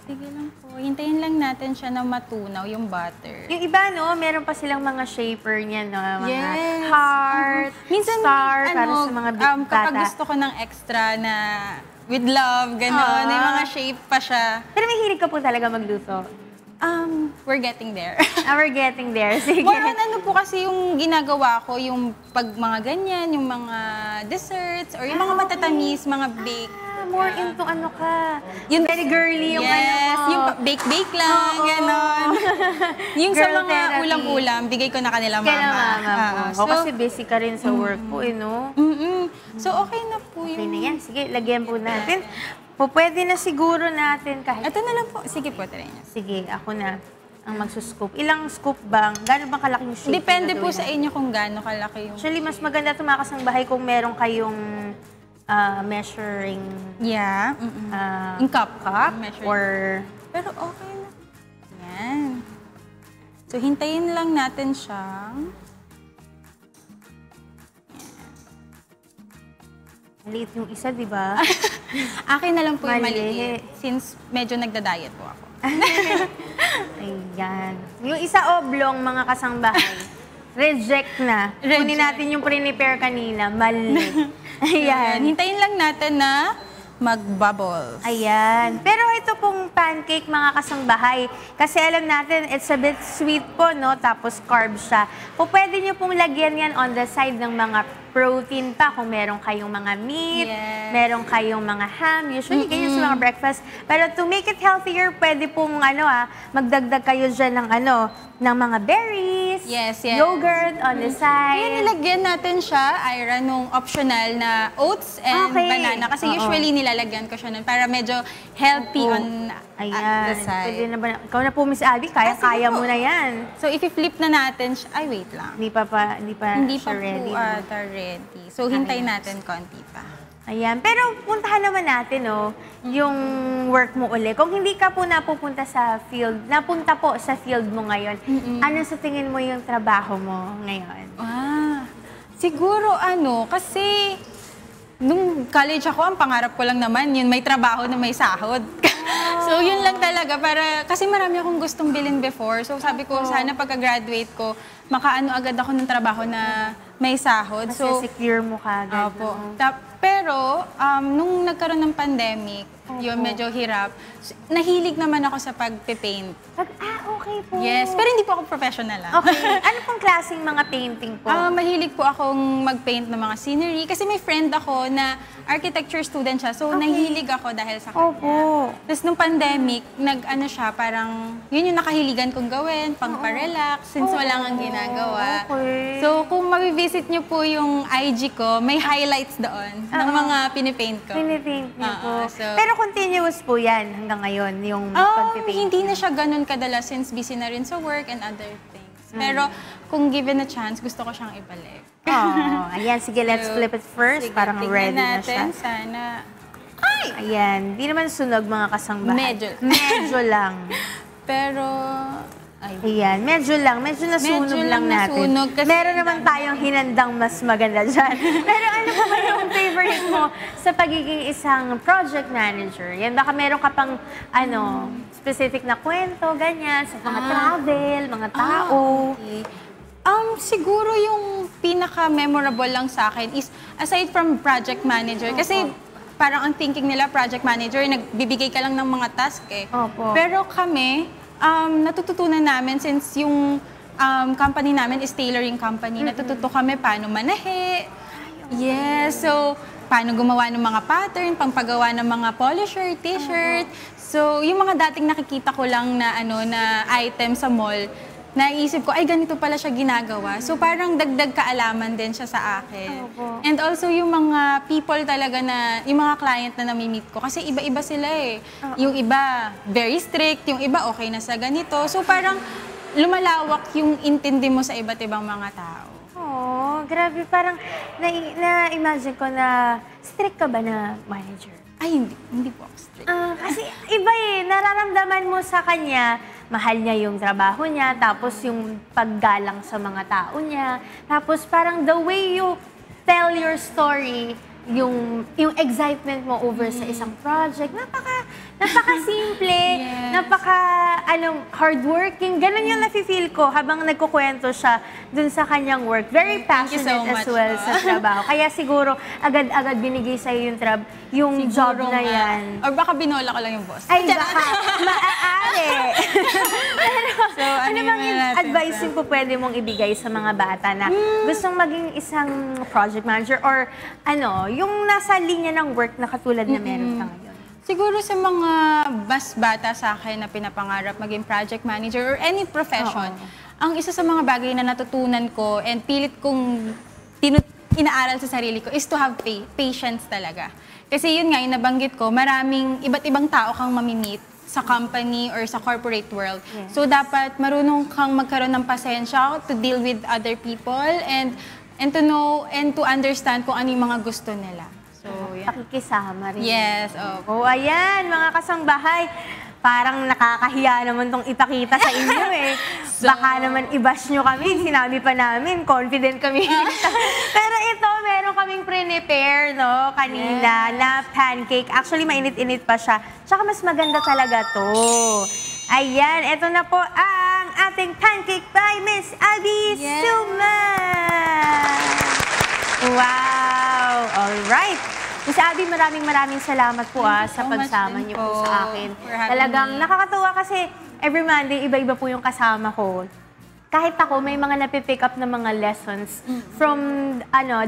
Sige lang po. Hintayin lang natin siya na matunaw yung butter. Yung iba, no, meron pa silang mga shaper niyan, no? Mga heart, minsan, star, para sa mga bata. Kapag gusto ko ng extra na with love, gano'n. May mga shape pa siya. Pero may hilig ka po talaga magluto? We're getting there. We're getting there. Sige. More on ano po kasi yung ginagawa ko, yung pag mga ganyan, yung mga desserts, or yung mga matatamis, mga bake. More into ano ka? Yung very girly yung ano mo. Yung bake-bake lang, gano'n. Yung sa mga ulam-ulam, bigay ko na kanila mama. Kaya mama mo. Kasi busy ka rin sa work po, no? So, okay na po Okay na yan. Sige, lagyan po natin. Pwede na siguro natin kahit... Ito na lang po. Sige po, try niya. Sige, ako na ang magsuscoop. Ilang scoop bang? Gano'n bang kalaking shape? Depende po sa inyo kung gano'n kalaki yung... Actually, mas maganda tumakas ng bahay kung meron kayong measuring... Yeah. In cup. Or... Pero okay na. Yan. So, hintayin lang natin siyang... Maliit yung isa, di ba? Akin na lang po yung maliit. Since medyo nagda-diet po ako. Ayan. Yung isa oblong, mga kasangbahay, reject na. Kunin natin yung prepare kanina. Mali. Ayan. Hintayin lang natin na mag-bubbles. Ayan. Pero ito pong pancake, mga kasangbahay, kasi alam natin, it's a bit sweet po, no? Tapos carb siya. Pwede nyo pong lagyan yan on the side ng mga protein pa kung meron kayong mga meat, meron kayong mga ham, usually ganyan sa mga breakfast. Pero to make it healthier, pwede pong magdagdag kayo dyan ng ng mga berries, yogurt on the side. Kaya nilagyan natin siya, Ira, nung optional na oats and banana. Kasi usually nilalagyan ko siya nun para medyo healthy on the side. Pwede na ba? Ikaw na po, Miss Abby, kaya mo na yan. So, if-flip na natin siya, ay wait lang. Hindi pa siya ready. Ready. So, hintayin natin konti pa. Ayan. Pero puntahan naman natin, yung work mo uli. Kung hindi ka po napunta sa field mo ngayon, ano sa tingin mo yung trabaho mo ngayon? Siguro kasi nung college ako, ang pangarap ko lang naman yun, may trabaho na may sahod. So, yun lang talaga. Kasi marami akong gustong bilhin before. So, sabi ko, sana pagka-graduate ko, makaano agad ako ng trabaho na may sahod. So, secure mo ka agad. Pero, nung nagkaroon ng pandemic, yun, medyo hirap, nahilig naman ako sa pagpe-paint. Okay po. Yes, pero hindi po ako professional. Okay. Ano pong klaseng mga painting po? Mahilig po akong mag-paint ng mga scenery. Kasi may friend ako na architecture student siya. So, nahilig ako dahil sa kanya. Opo. Tapos nung pandemic, nag-ano siya, parang yun yung nakahiligan kong gawin, pang-parelax, since wala nga ginagawa. Okay. So, kung mabivisit niyo po yung IG ko, may highlights doon ng mga pinipaint ko. Pinipaint niyo po. So, Pero continuous po yan hanggang ngayon, yung pagpipaint. Hindi na siya ganun kadala since busy na rin sa work and other things. Pero kung given a chance, gusto ko siyang ibalik. Ayan, sige, let's flip it first. Parang ready na siya. Sana. Ayan, di naman sunog mga kasambahay. Medyo lang. Pero, ayan, medyo nasunog lang natin. Meron naman tayong hinandang mas maganda dyan. Pero ano po ba yung favorite mo sa pagiging isang project manager? Yan, baka meron ka pang, specific na kwento, ganyan, sa mga travel, mga tao. Okay. Siguro yung pinaka-memorable lang sa akin is, aside from project manager, kasi parang ang thinking nila, project manager, nagbibigay ka lang ng mga task eh. Pero kami, natututunan namin since yung company namin is tailoring company, natututo kami paano manahe. Yes, so paano gumawa ng mga pattern, pangpagawa ng mga polo shirt, t-shirt. So yung mga dating nakikita ko lang na na item sa mall, naisip ko, ay ganito pala siya ginagawa. So parang dagdag kaalaman din siya sa akin. And also yung mga people talaga na, yung mga client na nami-meet ko, kasi iba-iba sila eh. Yung iba, very strict, yung iba okay na sa ganito. So parang lumalawak yung intindi mo sa iba't ibang mga tao. Grabe, parang na-imagine ko na strict ka ba na manager? Ay, hindi po ako strict. Kasi iba nararamdaman mo sa kanya, mahal niya yung trabaho niya, tapos yung paggalang sa mga tao niya, tapos parang the way you tell your story, yung excitement mo over sa isang project, napaka-simple, hardworking. Ganun yung nafe-feel ko habang nagkukwento siya dun sa kanyang work. Very passionate as well sa trabaho. Kaya siguro agad-agad binigay sa'yo yung job na yan. Or baka binola ko lang yung boss. Ay, baka. Maaari. So, ano bang advice yung pwede mong ibigay sa mga bata na gustong maging isang project manager or yung nasa linya ng work na katulad na meron ka ngayon? Siguro sa mga mas bata sa akin na pinapangarap maging project manager or any profession, ang isa sa mga bagay na natutunan ko and pilit kong inaaral sa sarili ko is to have patience talaga. Kasi yun nga, yung nabanggit ko, maraming iba't ibang tao kang mamimit sa company or sa corporate world. So dapat marunong kang magkaroon ng pasensya to deal with other people and to know and to understand kung ano yung mga gusto nila. So, pakikisama rin. Yes. Ayan, mga kasangbahay. Parang nakakahiya naman tong ipakita sa inyo eh. Baka naman i-bash nyo kami. Sinabi pa namin, confident kami. Pero ito, meron kaming prepare kanina na pancake. Actually, mainit-init pa siya. Tsaka mas maganda talaga to. Ayan, ito na po ang ating pancake by Miss Abby Suma. Wow! Alright. Miss Abby, maraming salamat po sa pagsama niyo po sa akin. Talagang nakakatuwa kasi every Monday, iba-iba po yung kasama ko. Kahit ako, may mga napipick up na mga lessons from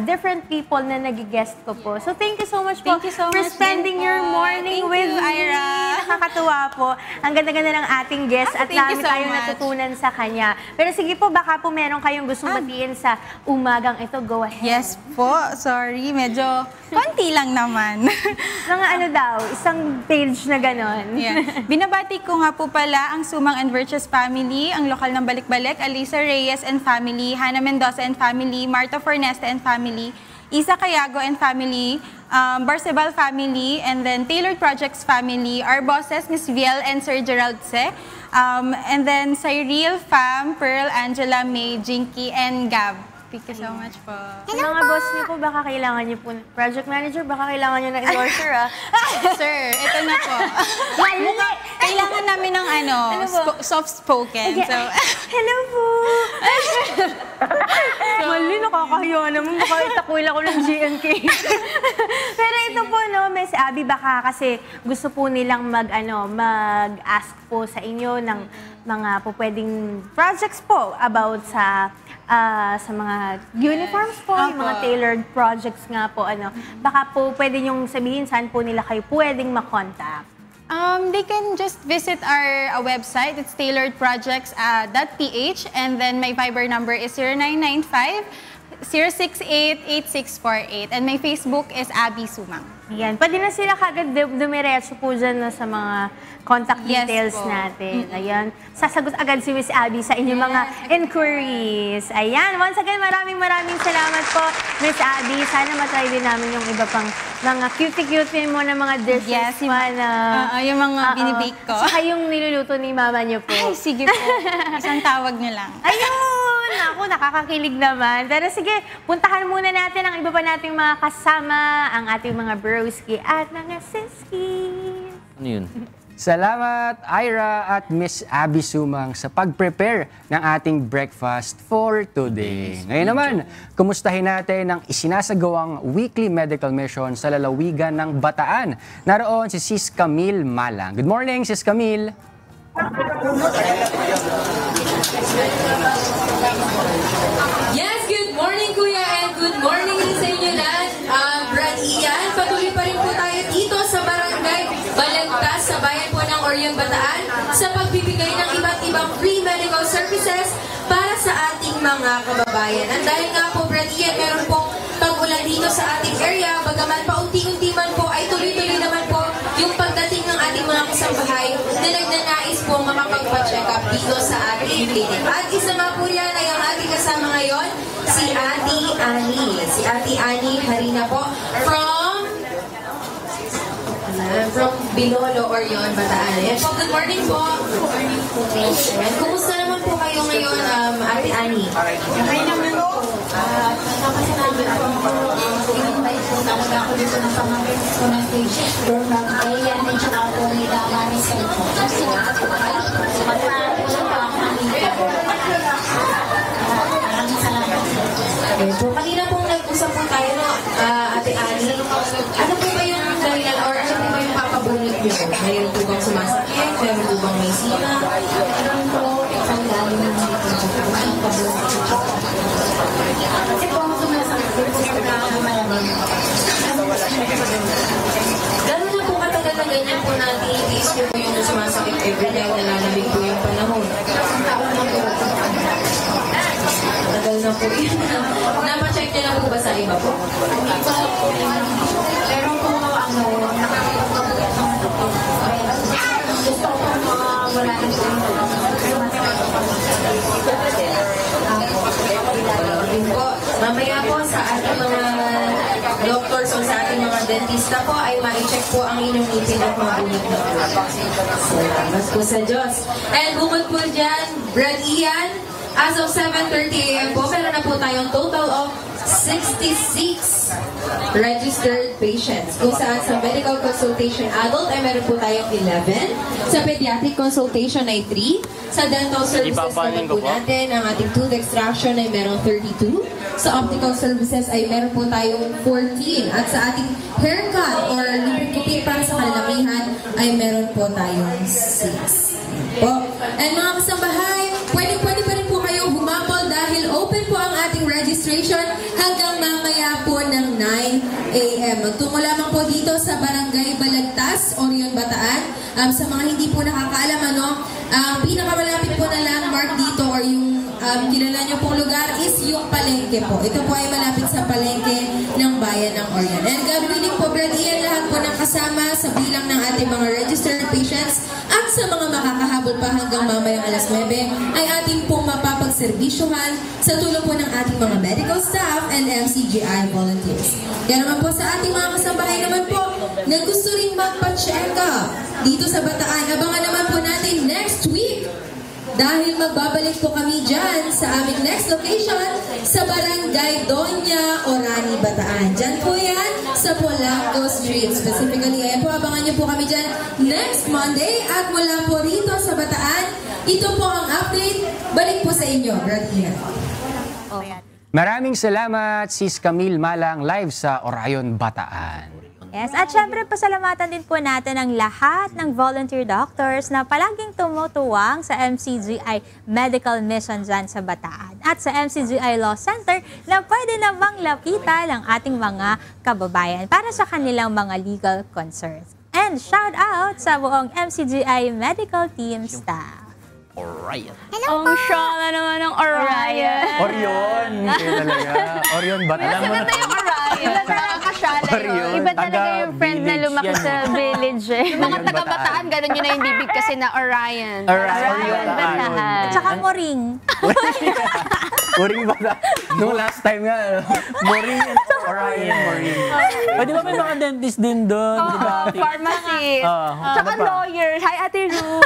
different people na nag-guest ko po. So, thank you so much po for spending your morning with me. Ira. Nakakatuwa po. Ang ganda-ganda ng ating guest at dami tayong natutunan sa kanya. Pero sige po, baka po meron kayong gustong batiin sa umagang ito. Go ahead. Yes po. Sorry, medyo konti lang naman. Mga isang page na ganon. Binabati ko nga po pala ang Sumang and Virtues family, ang lokal ng Balik-Balik, Alisa Reyes and family, Hannah Mendoza and family, Marta Fornesta and family, Isa Cayago and family, Barcebal family, and then Tailored Projects family, our bosses, Miss Viel and Sir Gerald Se, and then Cyril, Fam, Pearl, Angela, May, Jinky, and Gab. Thank you so much po. Sa mga boss niyo po, baka kailangan niyo po, project manager, baka kailangan niyo na endorser Sir, ito na po. Kailangan namin ng soft-spoken. Okay. So, hello po! Mali, nakakahiya naman. Baka itakwil ako ng GMK. Pero ito po, no, Miss Abby, baka kasi gusto po nilang mag-ask po sa inyo ng mga po pwedeng projects po about sa mga uniforms po, yung mga tailored projects nga po. Baka po pwede nyong sabihin saan po nila kayo pwedeng makontak. They can just visit our website. It's tailoredprojects.ph, and then my Viber number is 0995-068-8648, and my Facebook is Abby Sumang. Yan. Pwede na sila kagad dumiretso po dyan sa mga contact details natin. Ayan. Sasagot agad si Miss Abby sa inyong mga inquiries. Ayan. Once again, maraming salamat po, Miss Abby. Sana matry din namin yung iba pang mga cutie-cutie mo na mga dishes. Yes, yung mga binibake ko. Saka yung niluluto ni mama niyo po. Ay, sige po. Isang tawag niyo lang. Ayun! Ako, nakakakilig naman. Pero sige, puntahan muna natin ang iba pa nating mga kasama, ang ating mga broski at mga siski. Ano yun? Salamat, Ira at Miss Abby Sumang sa pag-prepare ng ating breakfast for today. Ngayon naman, kumustahin natin ang isinasagawang weekly medical mission sa lalawigan ng Bataan. Naroon si Sis Camille Malang. Good morning, Sis Camille. Yes, good morning Kuya and good morning din sa inyo lahat. Brad Ian, patuloy pa rin po tayo dito sa Barangay Balagtas sa bayan po ng Orion, Bataan sa pagbibigay ng iba't ibang free medical services para sa ating mga kababayan. At dahil nga po Brad Ian, meron pong pag-ulan dito sa ating area, bagaman paunti-unti man po ay tuloy-tuloy naman po yung pagdating ng ating mga kasambahay na nagnanais po makapagpa-check up dito sa ating clinic. At isa nga po yan ay ang ating kasama ngayon, si Ate Annie. Si Ate Annie Harina po from Bilolo, Orion, Bataan. Ayan po, good morning po. Good morning po. Ayan, kumusta naman po kayo ngayon, Ate Annie? Okay naman po. Nakasanabi po invite po talaga ako dito ng pamangkin ko ng patient. Dormant Ayan, and siya ako nila Marisol po. Kasi magpapalit po lang po ako ng dito. Maraming salamat po. Okay po, kanina pong nag-usap po tayo, no, Ate Annie. Ano po ba yung dahilan or ano po ba yung papabunot nyo? Mayroon po bang sumasakit? Mayroon po bang may sina? Mayroon po isang dami ng papabunot. Kasi po ang sumasakit po sa malamig. Gano'n na po katagal na ganyan po natin i-tiis po yung sumasakit every time nalalabig po yung panahon? Tagal na po yun. Napacheck nyo na po ba sa iba po? Pero po gusto ko wala na po. Mamaya po sa ating mga doctors o sa ating mga dentista po ay ma-check po ang inyong ngipin at mabunot na po. Salamat po sa Diyos. And bukod po dyan, Brad Ian, as of 7:30 a.m. po, meron na po tayong total of 66 registered patients. Kung saan sa medical consultation adult ay meron po tayong 11. Sa pediatric consultation ay 3. Sa dental services naman po natin, ang ating tooth extraction ay meron 32. Sa optical services ay meron po tayong 14. At sa ating haircut or lubricate para sa kalalakihan ay meron po tayong 6. Po. And mga kasambahay, pwede pa rin po kayong humabol dahil open po ang ating registration hanggang mamaya po ng 9 a.m. Magtungo lamang po dito sa Barangay Balagtas, Orion, Bataan. Sa mga hindi po nakakaalam, ang pinakamalapit po na landmark dito or yung kilala nyo pong lugar is yung palengke po. Ito po ay malapit sa palengke ng bayan ng Orion. And God willing po, Brad Ian, lahat po ng kasama sa bilang ng ating mga registered patients at sa mga makakahabol pa hanggang mamayang alas 9 ay ating pong mapapagserbisyuhan sa tulong po ng ating mga medical staff and MCGI volunteers. Kaya naman po sa ating mga kasambahay naman po na gusto rin magpa-check up dito sa Bataan, abangan naman po natin next week dahil magbabalik po kami dyan sa aming next location sa Barangay Doña Orani, Bataan. Dyan po yan sa Polanco Street. Specifically, ayan po, abangan niyo po kami dyan next Monday at mula po rito sa Bataan, ito po ang update. Balik po sa inyo, Radina. Maraming salamat, Sis Camille Malang, live sa Orion, Bataan. Yes, at syempre pasalamatan din po natin ang lahat ng volunteer doctors na palaging tumutuwang sa MCGI Medical Mission dyan sa Bataan. At sa MCGI Law Center na pwede namang lapitan ang ating mga kababayan para sa kanilang mga legal concerns. And shout out sa buong MCGI Medical Team staff. Orion. Ang syala naman ng Orion. Orion. Kaya talaga. Orion ba? Alam mo na yung Orion. Nakakasyala yun. Iba talaga yung friend na lumaki sa village eh. Yung mga taga-Bataan, gano'n yun na yung bibig kasi na Orion. Orion. Bataan. Tsaka Moring. Moring ba? Nung last time nga, Moring and Orion. Di ba may mga dentist din doon? Pharmacy. Tsaka lawyers. Hi, Ate Ru.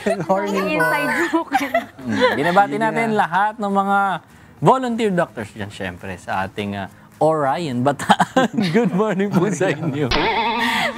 Good morning. Inside joke. Binabati natin lahat ng mga volunteer doctors dyan, syempre, sa ating Orion, Bataan. Good morning po sa inyo.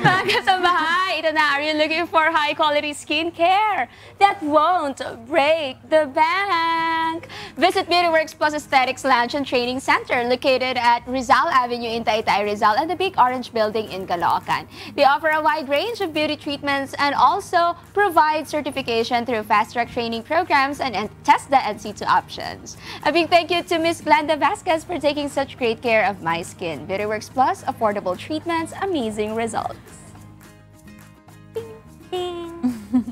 Mga kasambahay, ito na, are you looking for high-quality skincare that won't break the bank? Visit BeautyWorks Plus Aesthetics Lounge and Training Center located at Rizal Avenue in Taytay, Rizal and the Big Orange Building in Caloocan. They offer a wide range of beauty treatments and also provide certification through fast-track training programs and TESDA NC2 options. A big thank you to Ms. Glenda Vasquez for taking such great care of my skin. BeautyWorks Plus, affordable treatments, amazing results.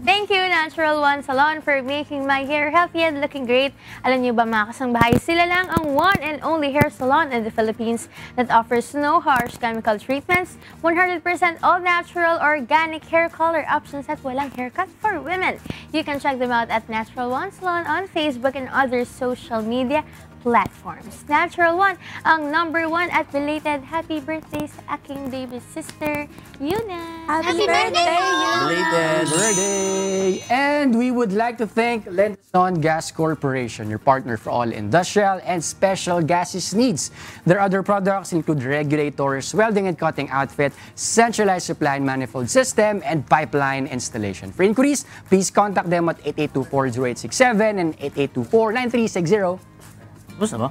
Thank you, Natural One Salon, for making my hair healthy and looking great. Alam niyo ba mga kasangbahay, sila lang ang one and only hair salon in the Philippines that offers no harsh chemical treatments, 100% all-natural organic hair color options at walang haircut for women. You can check them out at Natural One Salon on Facebook and other social media platforms. Natural One, ang #1 at belated happy birthday sa aking baby sister, Yuna. Happy birthday, Yuna! Belated birthday! And we would like to thank Lenson Gas Corporation, your partner for all industrial and special gases needs. Their other products include regulators, welding and cutting outfit, centralized supply and manifold system, and pipeline installation. For inquiries, please contact them at 8824-0867 and 8824-9360. Tapos na ba?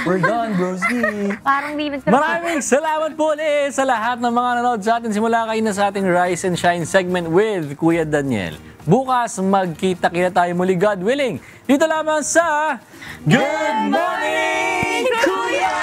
We're done, broski. Parang di Maraming salamat po ulit sa lahat ng mga nanood sa atin simula kayo na sa ating Rise and Shine segment with Kuya Daniel. Bukas, magkita-kita tayo muli, God willing. Dito lamang sa Good Morning, Kuya!